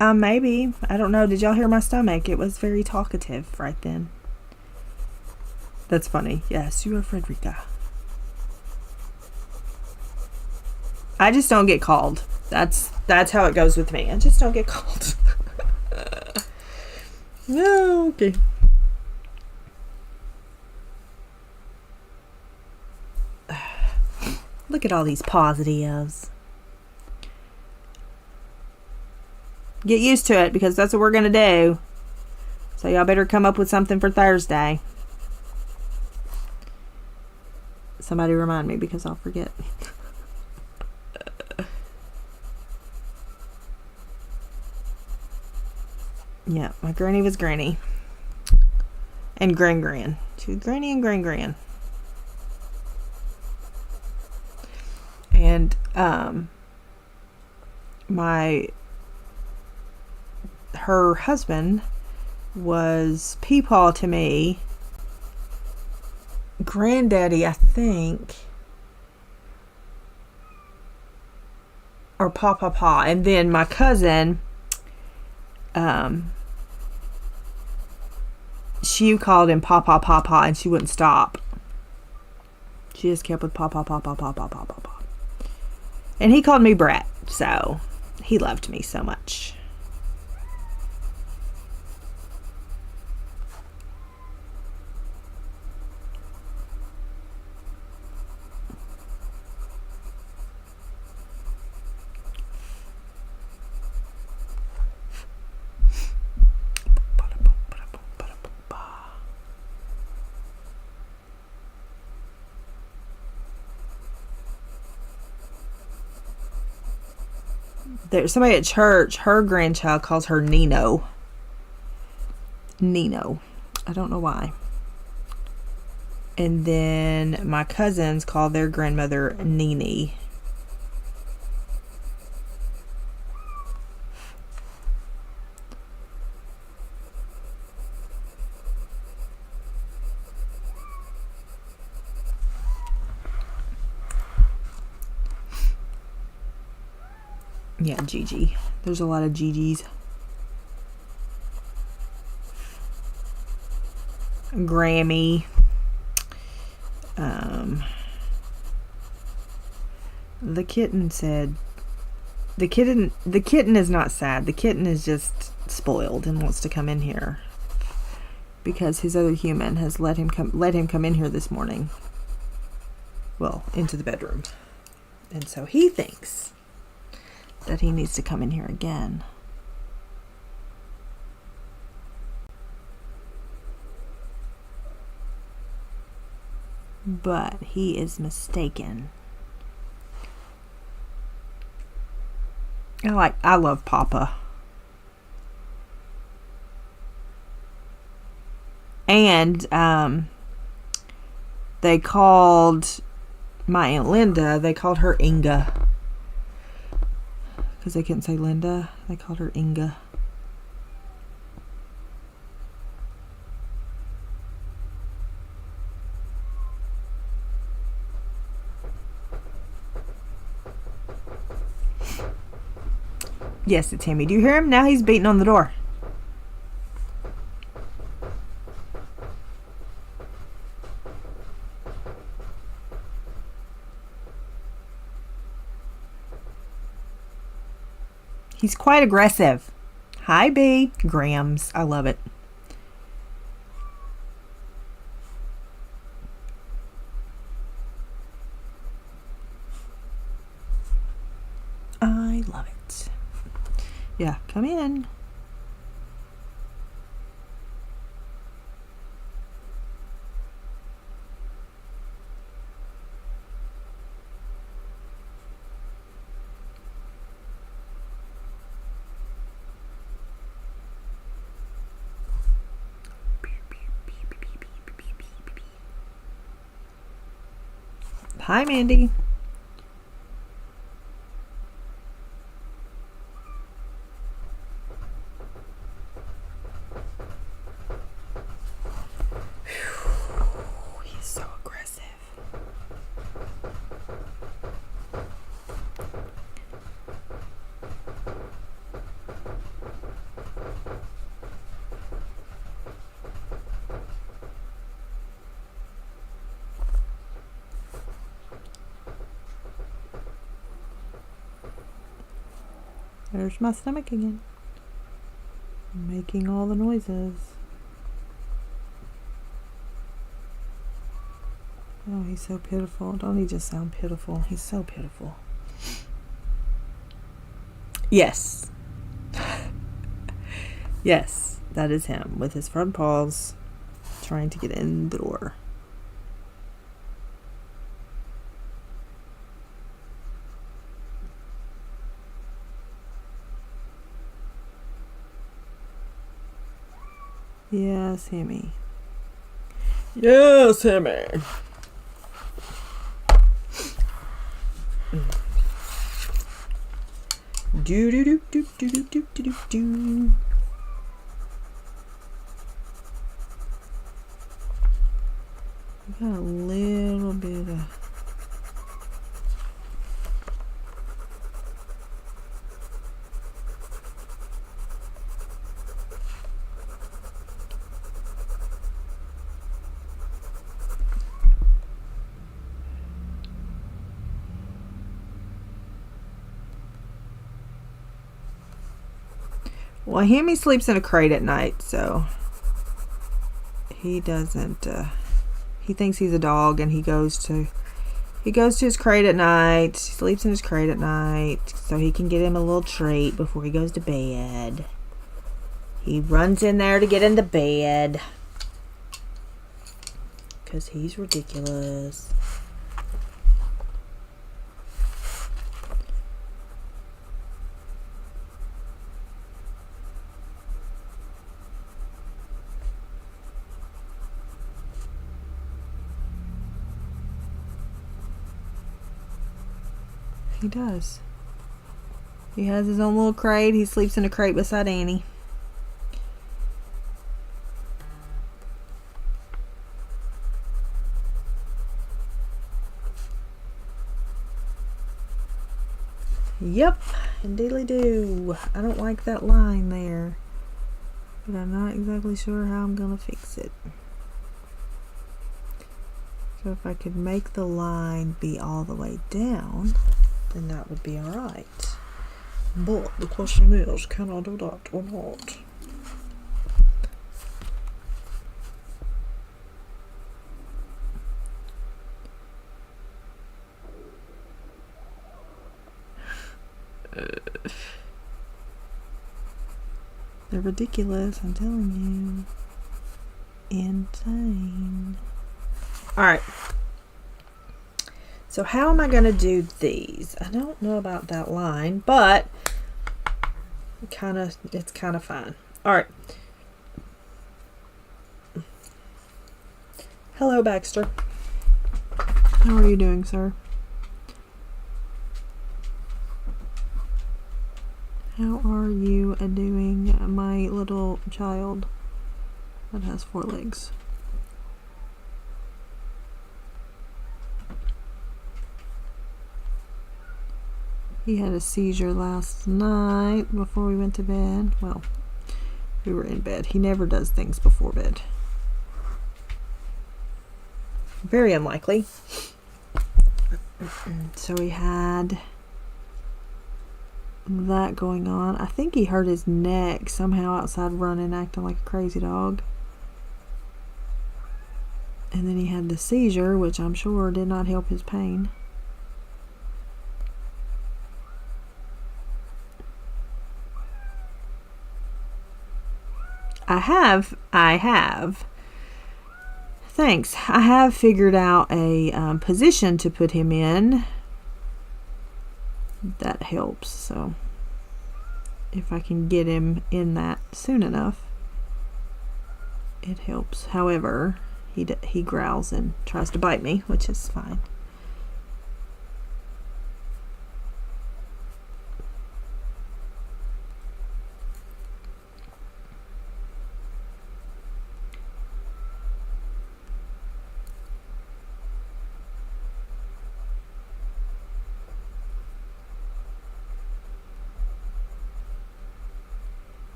[SPEAKER 1] Maybe. I don't know. Did y'all hear my stomach? It was very talkative right then. That's funny. Yes, you are Frederica. I just don't get called. That's how it goes with me. I just don't get called. No, okay. Look at all these positives. Get used to it, because that's what we're going to do. So y'all better come up with something for Thursday. Somebody remind me, because I'll forget. Yeah, my granny was granny. And gran. She was granny and gran. And her husband was Peepaw to me. Granddaddy, I think. Or Pa. And then my cousin, she called him Pa, and she wouldn't stop. She just kept with Pa. And he called me Brat, so he loved me so much. There's somebody at church, her grandchild calls her Neenah. I don't know why. And then my cousins call their grandmother Neenah. Yeah, Gigi. There's a lot of Gigi's. Grammy. The kitten said, the kitten is not sad. The kitten is just spoiled and wants to come in here because his other human has let him come in here this morning. Well, into the bedroom. And so he thinks that he needs to come in here again. But he is mistaken. I love Papa. And they called my Aunt Linda, they called her Inga. Because they couldn't say Linda, they called her Inga. Yes, it's Timmy. Do you hear him? Now he's beating on the door. He's quite aggressive. Hi, B. Grams. I love it. Yeah, come in. Hi, Mandy. He's so aggressive. There's my stomach again, making all the noises. Oh, he's so pitiful. Don't he just sound pitiful? He's so pitiful. Yes. Yes, that is him with his front paws trying to get in the door. Yes, Hammy. Yes, Hammy. Do do do do do do do do do do. We got a little bit of. Well, Hammy sleeps in a crate at night, so he doesn't, he thinks he's a dog, and he goes to his crate at night, he sleeps in his crate at night, so he can get him a little treat before he goes to bed. He runs in there to get in the bed, because he's ridiculous. He does. He has his own little crate. He sleeps in a crate beside Annie. Yep, indeedly do. I don't like that line there, but I'm not exactly sure how I'm gonna fix it. So if I could make the line be all the way down, then that would be alright. But the question is, can I do that or not? They're ridiculous, I'm telling you. Insane. Alright. So how am I going to do these? I don't know about that line, but it's kind of fine. Alright. Hello, Baxter. How are you doing, sir? How are you doing, my little child that has 4 legs? He had a seizure last night before we went to bed. Well, we were in bed. He never does things before bed. Very unlikely. So he had that going on. I think he hurt his neck somehow outside running, acting like a crazy dog. And then he had the seizure, which I'm sure did not help his pain. Thanks. I have figured out a position to put him in. That helps. So if I can get him in that soon enough, it helps. However, he growls and tries to bite me, which is fine.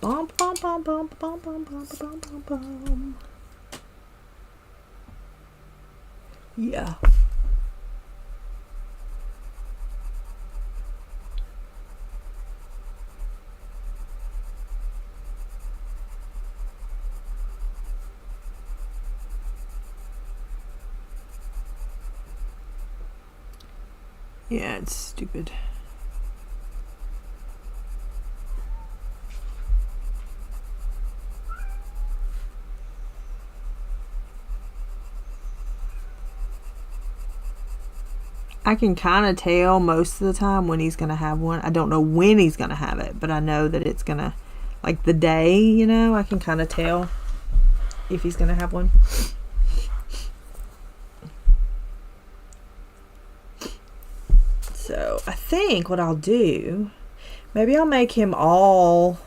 [SPEAKER 1] Bum, bum, bum, bum, bum, bum, bum, bum, bum, bum. Yeah. Yeah, it's stupid. I can kind of tell most of the time when he's going to have one. I don't know when he's going to have it, but I know that it's going to, like the day, you know, I can kind of tell if he's going to have one. So I think what I'll do, maybe I'll make him all,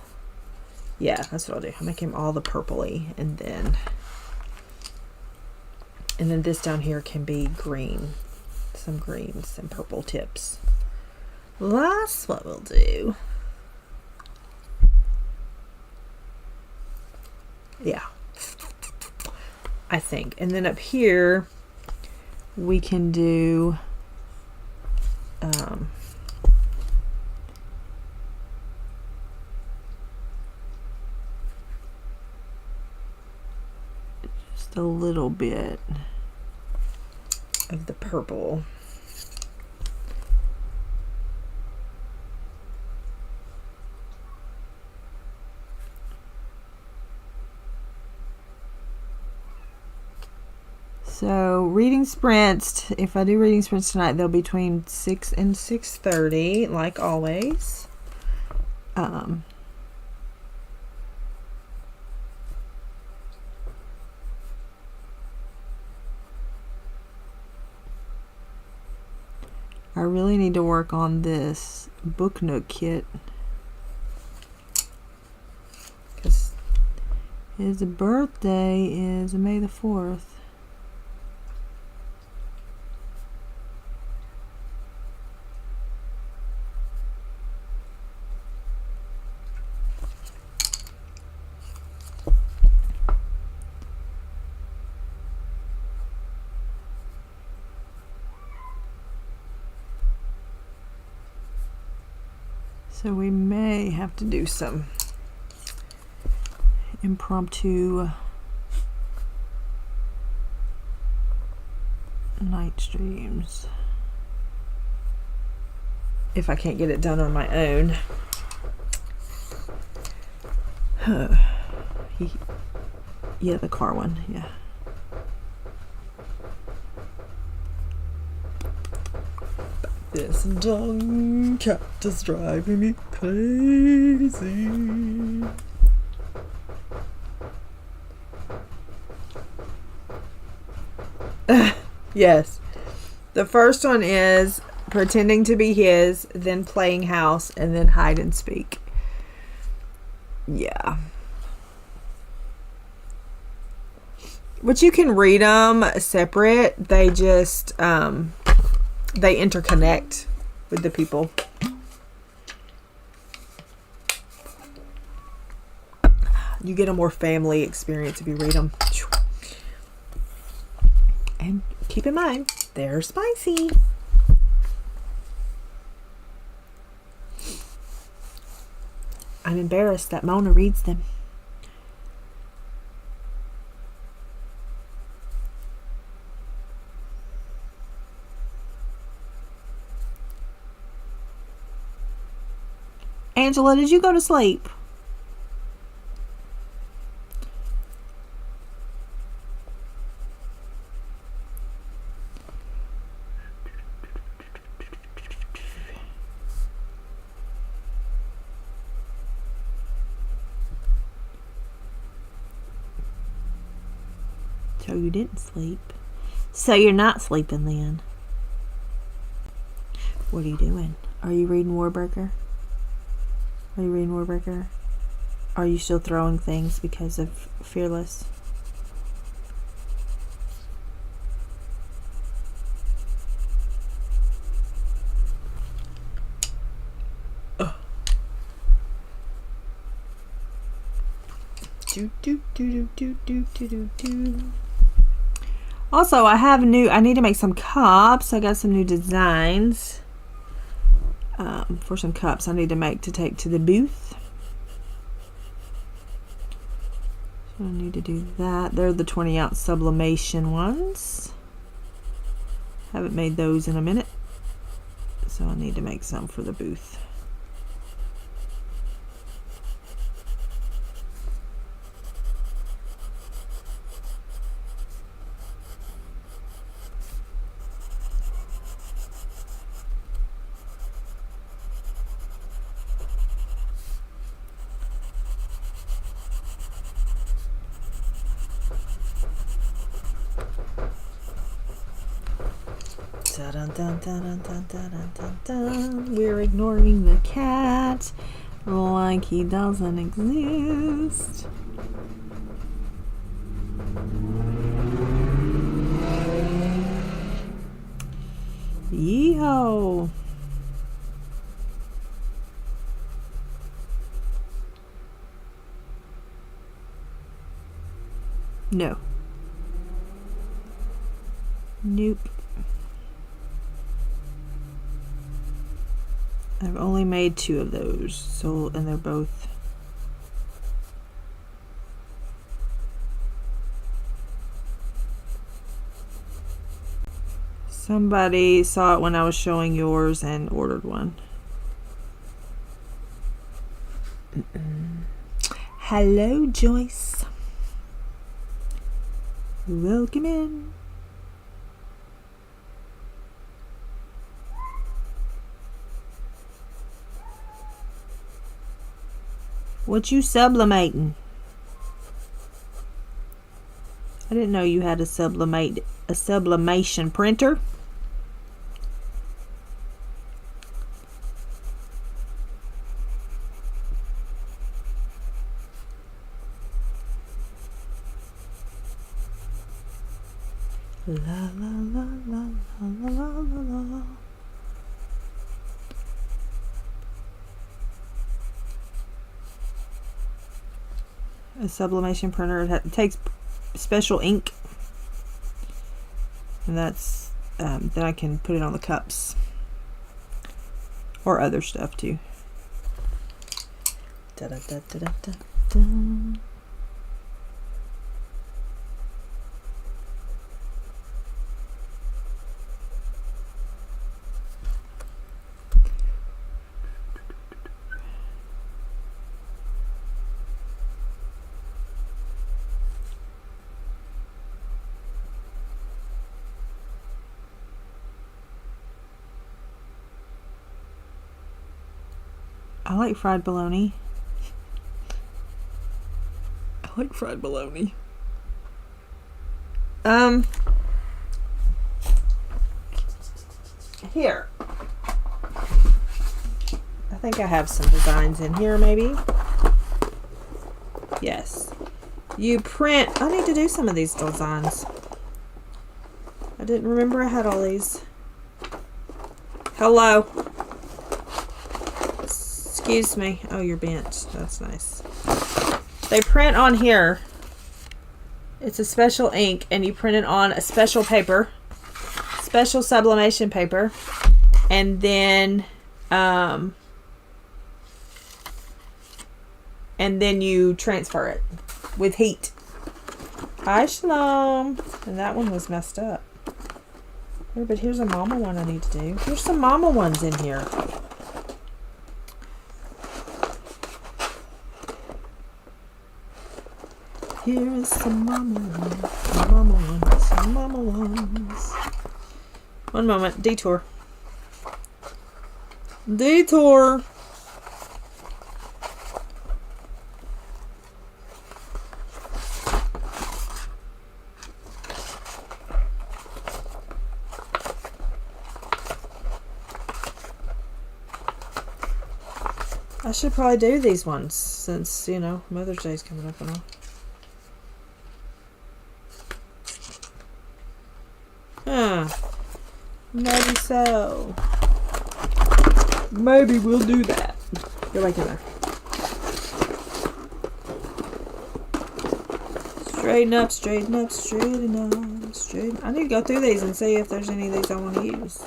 [SPEAKER 1] yeah, that's what I'll do. I'll make him all the purpley, and then this down here can be green. Some greens and purple tips. That's what we'll do. Yeah, I think. And then up here we can do just a little bit of the purple. So reading sprints, if I do reading sprints tonight, they'll be between 6 and 6:30, like always. I really need to work on this book nook kit, because his birthday is May the 4th. So we may have to do some impromptu night streams if I can't get it done on my own. Yeah, the car one, yeah. This dog cat is driving me crazy. Yes. The first one is pretending to be his, then playing house, and then hide and speak. Yeah. But you can read them separate. They just, they interconnect with the people. You get a more family experience if you read them. And keep in mind, they're spicy. I'm embarrassed that Mona reads them. Angela, did you go to sleep? So you didn't sleep. So you're not sleeping then. What are you doing? Are you reading Warburger? Are you reading Warburger? Are you still throwing things because of Fearless? Do, do, do, do, do, do, do, do. Also, I need to make some cups. I got some new designs for some cups I need to make to take to the booth. So I need to do that. They're the 20-ounce sublimation ones. Haven't made those in a minute. So I need to make some for the booth. Dun, dun, dun, dun, dun, dun, dun, dun. We're ignoring the cat like he doesn't exist. Yee-ho! No. Nope. I've only made 2 of those, so, and they're both somebody saw it when I was showing yours and ordered one. Hello, Joyce. Welcome in. What you sublimating? I didn't know you had a sublimation printer. La la la la la la la la. A sublimation printer. It takes special ink, and that's then I can put it on the cups or other stuff too. Da, da, da, da, da, da. I like fried bologna. I like fried bologna. Here. I think I have some designs in here, maybe. Yes. You print. I need to do some of these designs. I didn't remember I had all these. Hello. Excuse me. Oh, you're bent. That's nice. They print on here. It's a special ink, and you print it on a special paper, special sublimation paper, and then you transfer it with heat. Hi, Shalom. And that one was messed up. Here, but here's a mama one I need to do. There's some mama ones in here. Here is some mama ones, some mama ones, some mama ones. One moment, detour. Detour. I should probably do these ones since, you know, Mother's Day's coming up and all. Huh. Maybe so. Maybe we'll do that. Go back in there. Straighten up, straighten up, straighten up, straighten. I need to go through these and see if there's any of these I want to use.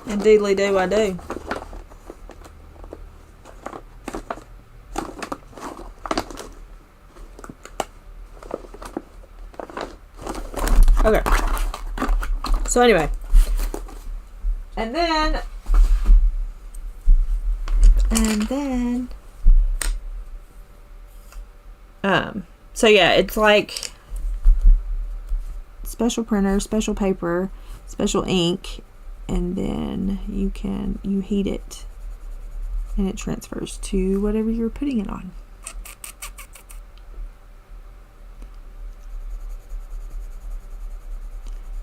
[SPEAKER 1] Indeedly do I do. Okay. So anyway. And then so yeah, it's like special printer, special paper, special ink, and then you heat it and it transfers to whatever you're putting it on.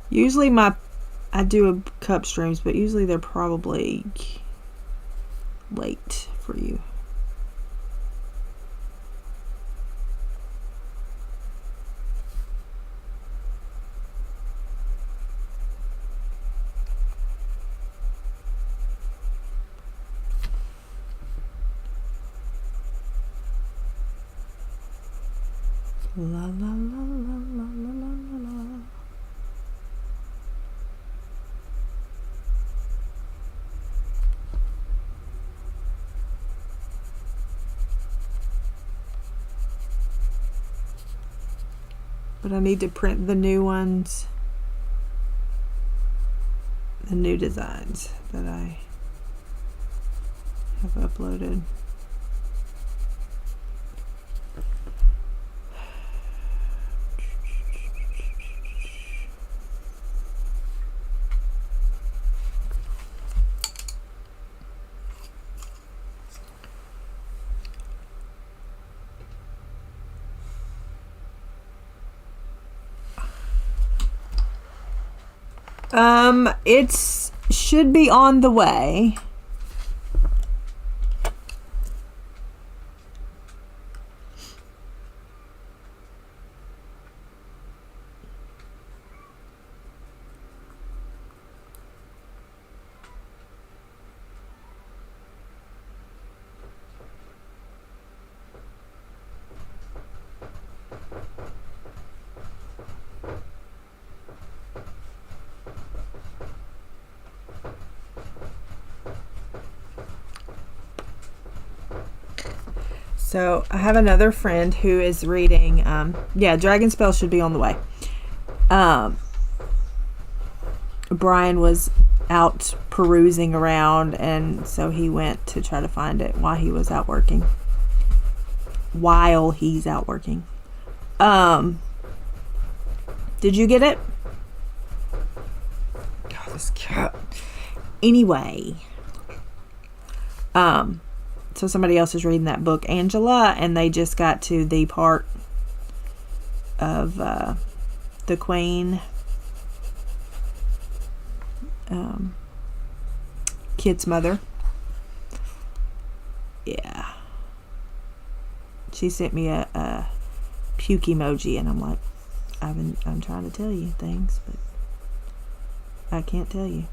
[SPEAKER 1] Usually I do a cup streams, but usually they're probably late for you. La la la la la la la la. But I need to print the new ones, the new designs that I have uploaded. It should be on the way. So I have another friend who is reading, yeah, Dragon Spell should be on the way. Brian was out perusing around, and so he went to try to find it while he was out working. While he's out working. Did you get it? God, this cat. Anyway. So somebody else is reading that book, Angela, and they just got to the part of the Queen, Kit's mother. Yeah. She sent me a puke emoji, and I'm like, I'm trying to tell you things, but I can't tell you.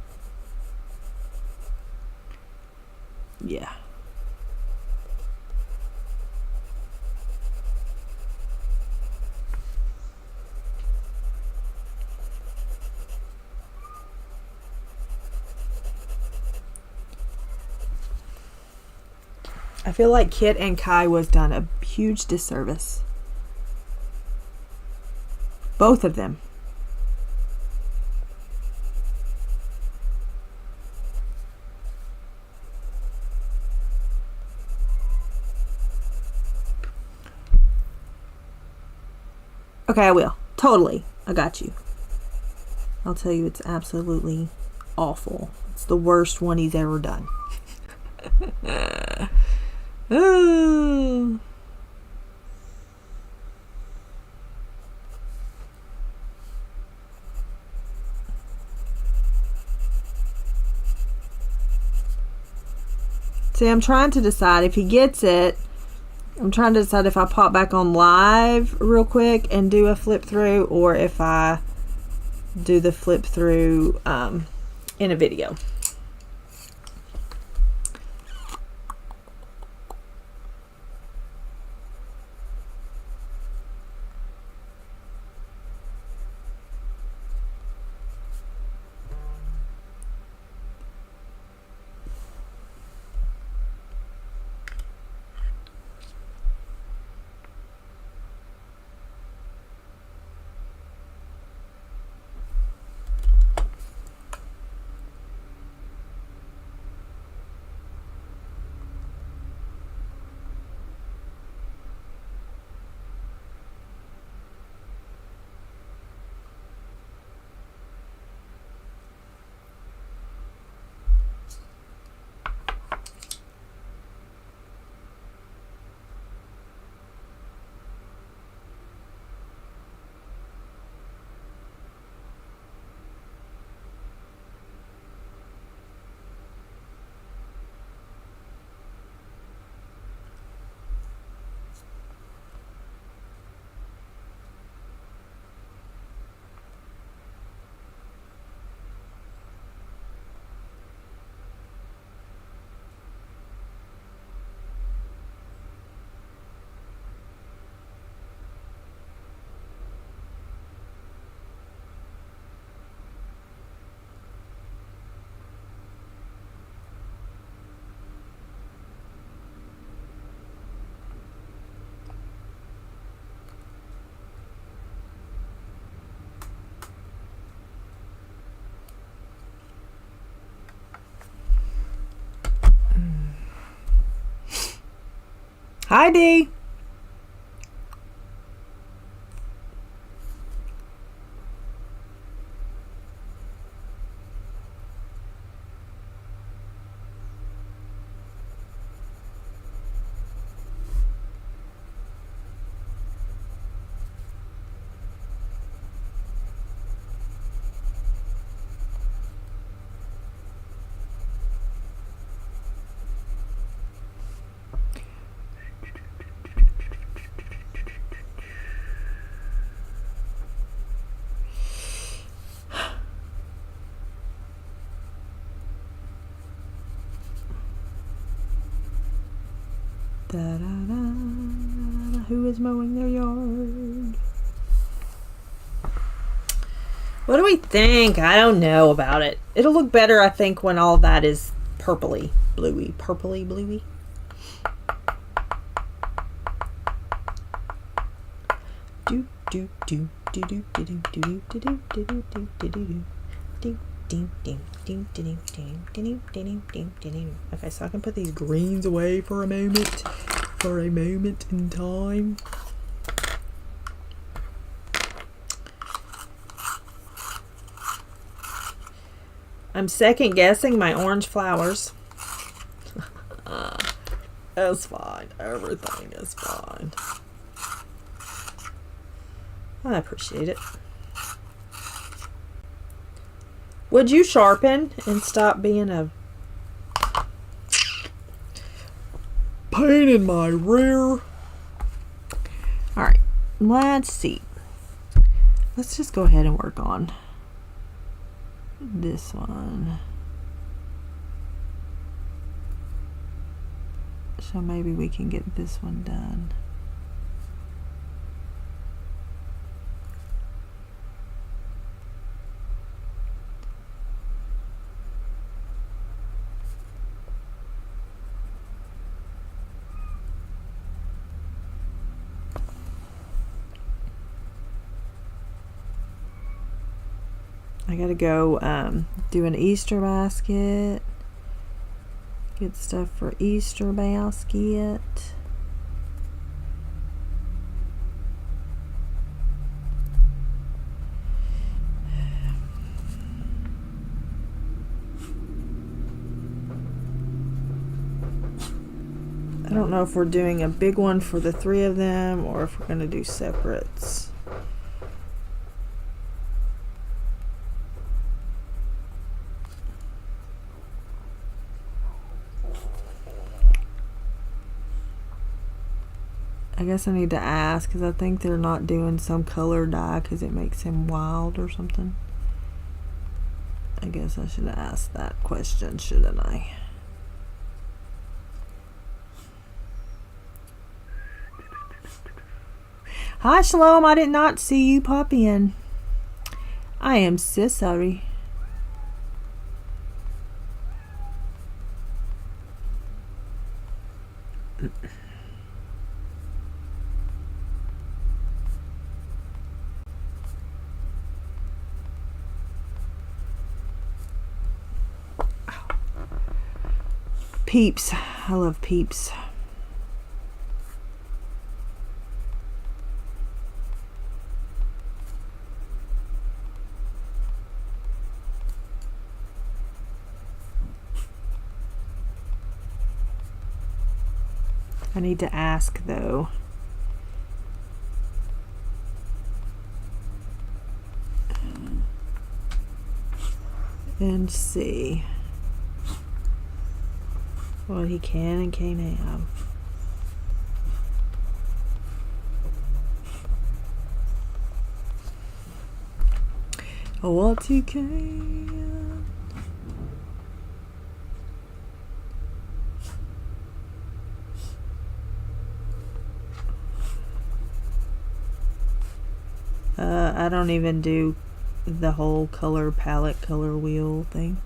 [SPEAKER 1] Yeah. I feel like Kit and Kai was done a huge disservice. Both of them. Okay, I will. Totally. I got you. I'll tell you, it's absolutely awful. It's the worst one he's ever done. Ooh. See, I'm trying to decide if he gets it. I'm trying to decide if I pop back on live real quick and do a flip through, or if I do the flip through in a video. Hi, Dee. Da, da, da, who is mowing their yard? What do we think? I don't know about it. It'll look better, I think, when all that is purpley, bluey, purpley, bluey. Do do do do do do do do do do do do do do do. Okay, so I can put these greens away for a moment in time. I'm second guessing my orange flowers. That's fine. Everything is fine. I appreciate it. Would you sharpen and stop being a pain in my rear? Alright, let's see. Let's just go ahead and work on this one. So maybe we can get this one done. I gotta go do an Easter basket. Get stuff for Easter basket. don't know if we're doing a big one for the 3 of them or if we're going to do separates. I guess I need to ask because I think they're not doing some color dye because it makes him wild or something. I guess I should have asked that question, shouldn't I? Hi, Shalom. I did not see you pop in. I am so sorry. Peeps. I love Peeps. I need to ask though. And see what he can and can't have. What he can. I don't even do the whole color palette, color wheel thing.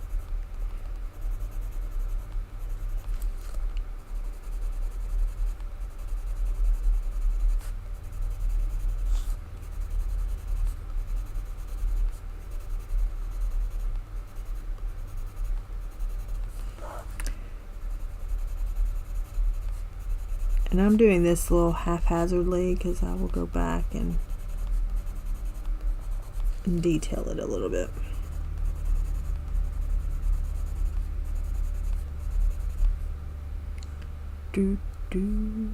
[SPEAKER 1] And I'm doing this a little haphazardly because I will go back and detail it a little bit. Do, do.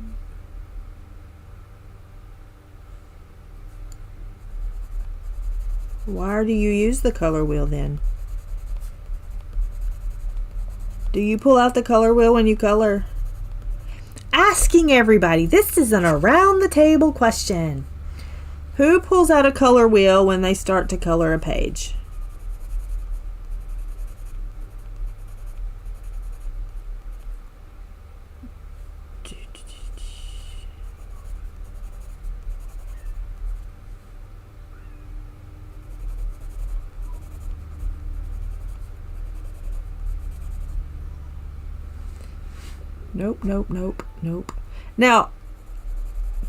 [SPEAKER 1] Why do you use the color wheel then? Do you pull out the color wheel when you color? Asking everybody. This is an around the table question. Who pulls out a color wheel when they start to color a page? Nope, nope, nope, nope. Now,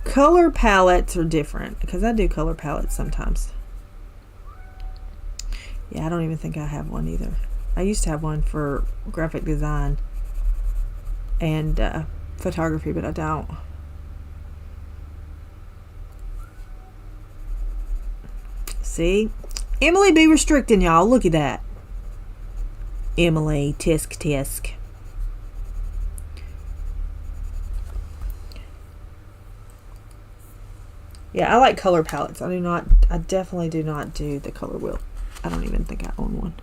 [SPEAKER 1] color palettes are different because I do color palettes sometimes. Yeah, I don't even think I have one either. I used to have one for graphic design and photography, but I don't. See? Emily be restricting y'all. Look at that. Emily, tisk tisk. Yeah, I like color palettes. I definitely do not do the color wheel. I don't even think I own one.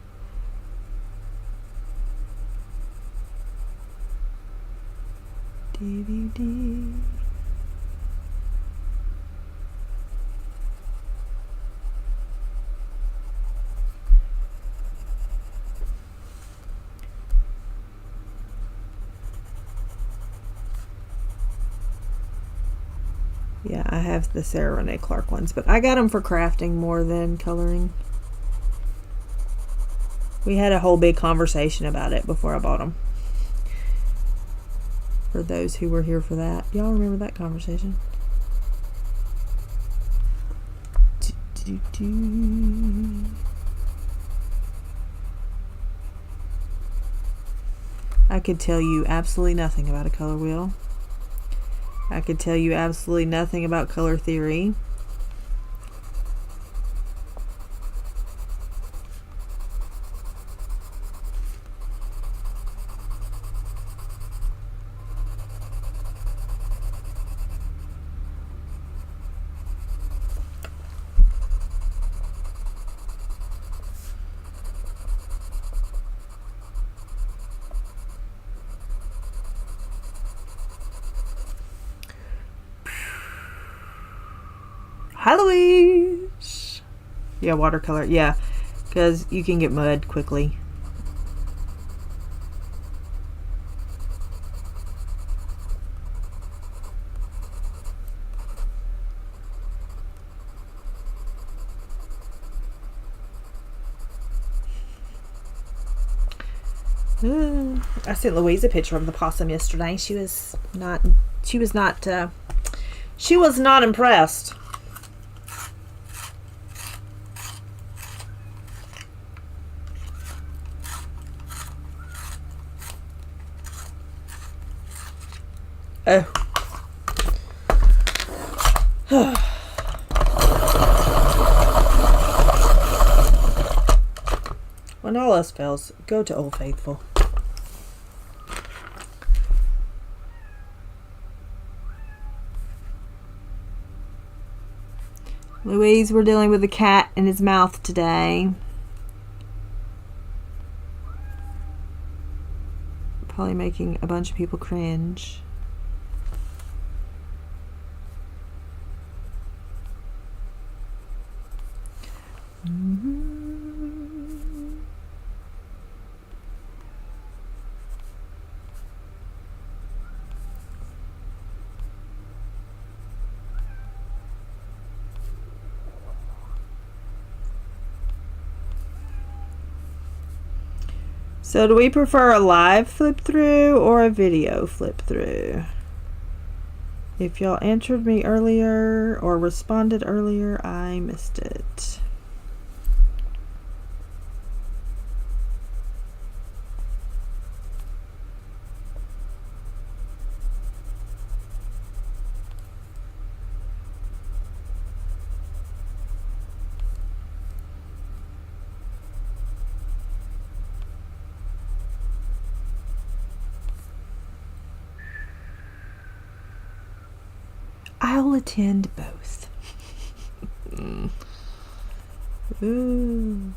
[SPEAKER 1] DVD. Yeah, I have the Sarah Renee Clark ones, but I got them for crafting more than coloring. We had a whole big conversation about it before I bought them. For those who were here for that. Y'all remember that conversation? I could tell you absolutely nothing about a color wheel. I could tell you absolutely nothing about color theory. Hi, Louise. Yeah, watercolor. Yeah, because you can get mud quickly. I sent Louise a picture of the possum yesterday. She was not impressed. Oh. When all else fails, go to Old Faithful. Louise, we're dealing with a cat in his mouth today. Probably making a bunch of people cringe. So do we prefer a live flip through or a video flip through? If y'all answered me earlier or responded earlier, I missed it. I'll attend both. Ooh.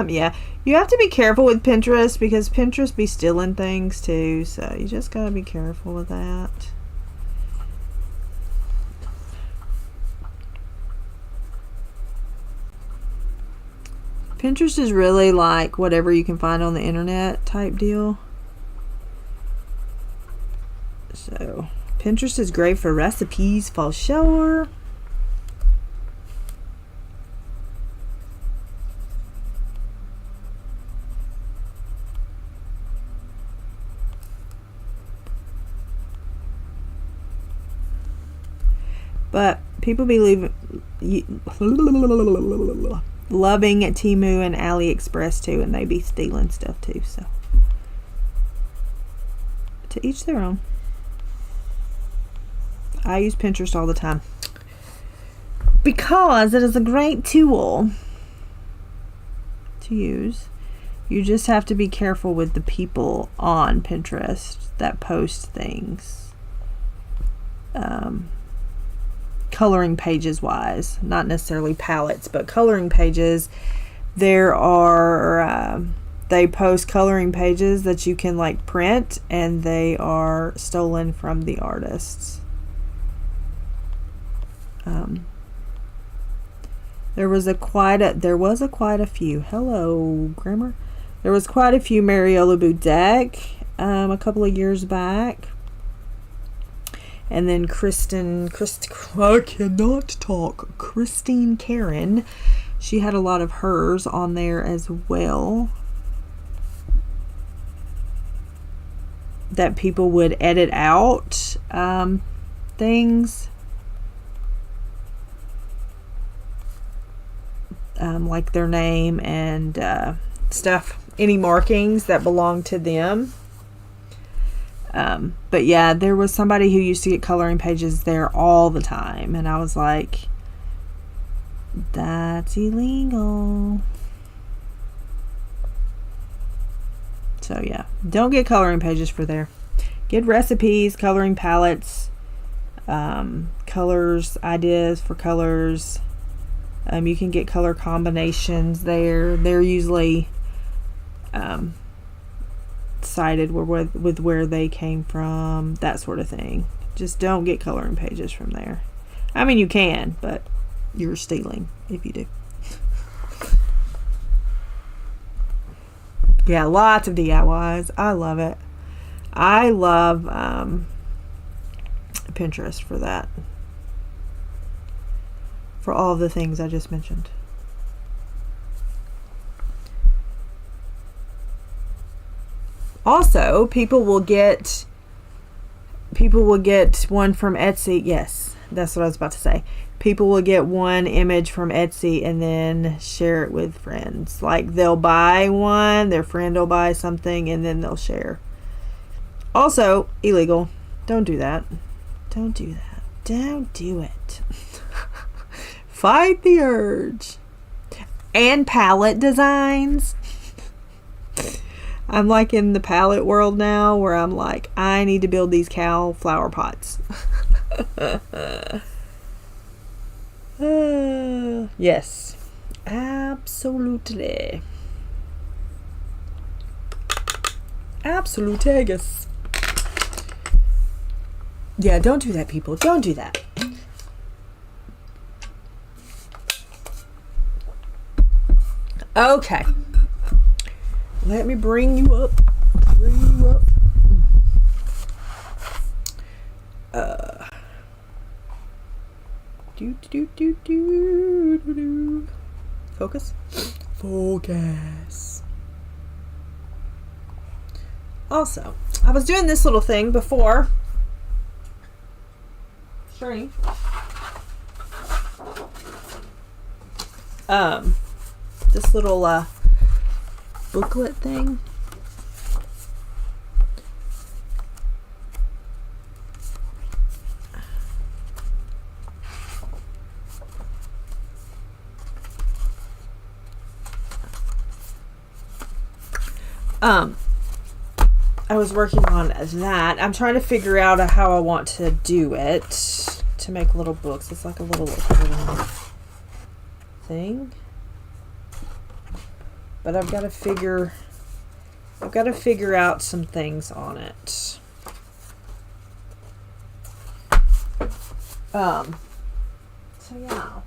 [SPEAKER 1] Yeah, you have to be careful with Pinterest because Pinterest be stealing things too, so you just gotta be careful with that. Pinterest is really like whatever you can find on the internet type deal. So Pinterest is great for recipes for sure. But people be loving Temu and AliExpress too, and they be stealing stuff too. So to each their own. I use Pinterest all the time because it is a great tool to use. You just have to be careful with the people on Pinterest that post things. Coloring pages wise, not necessarily palettes, but coloring pages. There are they post coloring pages that you can like print, and they are stolen from the artists. There was quite a few. Hello, Grammar. There was quite a few Mariola Budek a couple of years back. And then Christine Karen, she had a lot of hers on there as well. that people would edit out things. Like their name and stuff, any markings that belong to them. But yeah, there was somebody who used to get coloring pages there all the time, and I was like, that's illegal. So yeah, don't get coloring pages for there. Get recipes, coloring palettes, colors, ideas for colors. You can get color combinations there. They're usually cited with where they came from, that sort of thing. Just don't get coloring pages from there. I mean, you can, but you're stealing if you do. Yeah, lots of DIYs. I love it. I love Pinterest for that. For all of the things I just mentioned. Also, people will get one from Etsy. Yes, that's what I was about to say. People will get one image from Etsy and then share it with friends. Like, they'll buy one, their friend will buy something, and then they'll share. Also, illegal. Don't do that. Don't do that. Don't do it. Fight the urge. And palette designs. I'm like in the palette world now where I'm like, I need to build these cow flower pots. Yes, absolutely. Absolutagus. Yeah, don't do that, people. Don't do that. Okay. Let me bring you up. Focus. Focus. Also, I was doing this little thing before. Stream. This little booklet thing. I was working on that. I'm trying to figure out how I want to do it to make little books. It's like a little thing. But I've got to figure out some things on it. So yeah.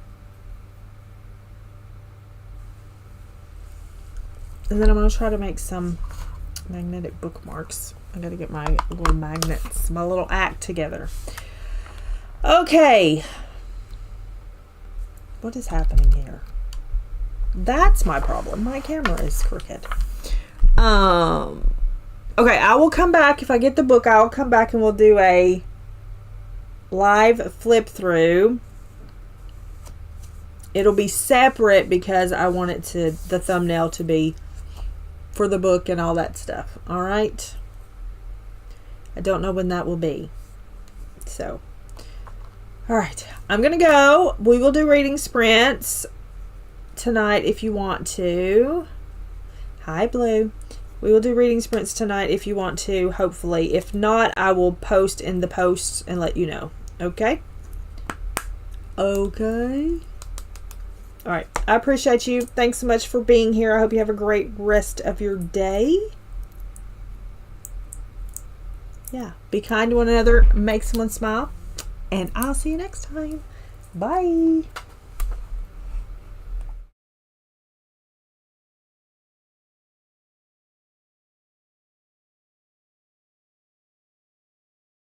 [SPEAKER 1] And then I'm going to try to make some magnetic bookmarks. I got to get my little magnets, my little act together. Okay. What is happening here? That's my problem. My camera is crooked. Okay, I will come back. If I get the book, I'll come back and we'll do a live flip through. It'll be separate because I want it to, the thumbnail to be for the book and all that stuff. All right. I don't know when that will be. So, all right. I'm going to go. We will do reading sprints tonight if you want to. Hi, Blue. We will do reading sprints tonight if you want to, hopefully. If not, I will post in the posts and let you know. Okay? Okay. All right. I appreciate you. Thanks so much for being here. I hope you have a great rest of your day. Yeah. Be kind to one another. Make someone smile. And I'll see you next time. Bye.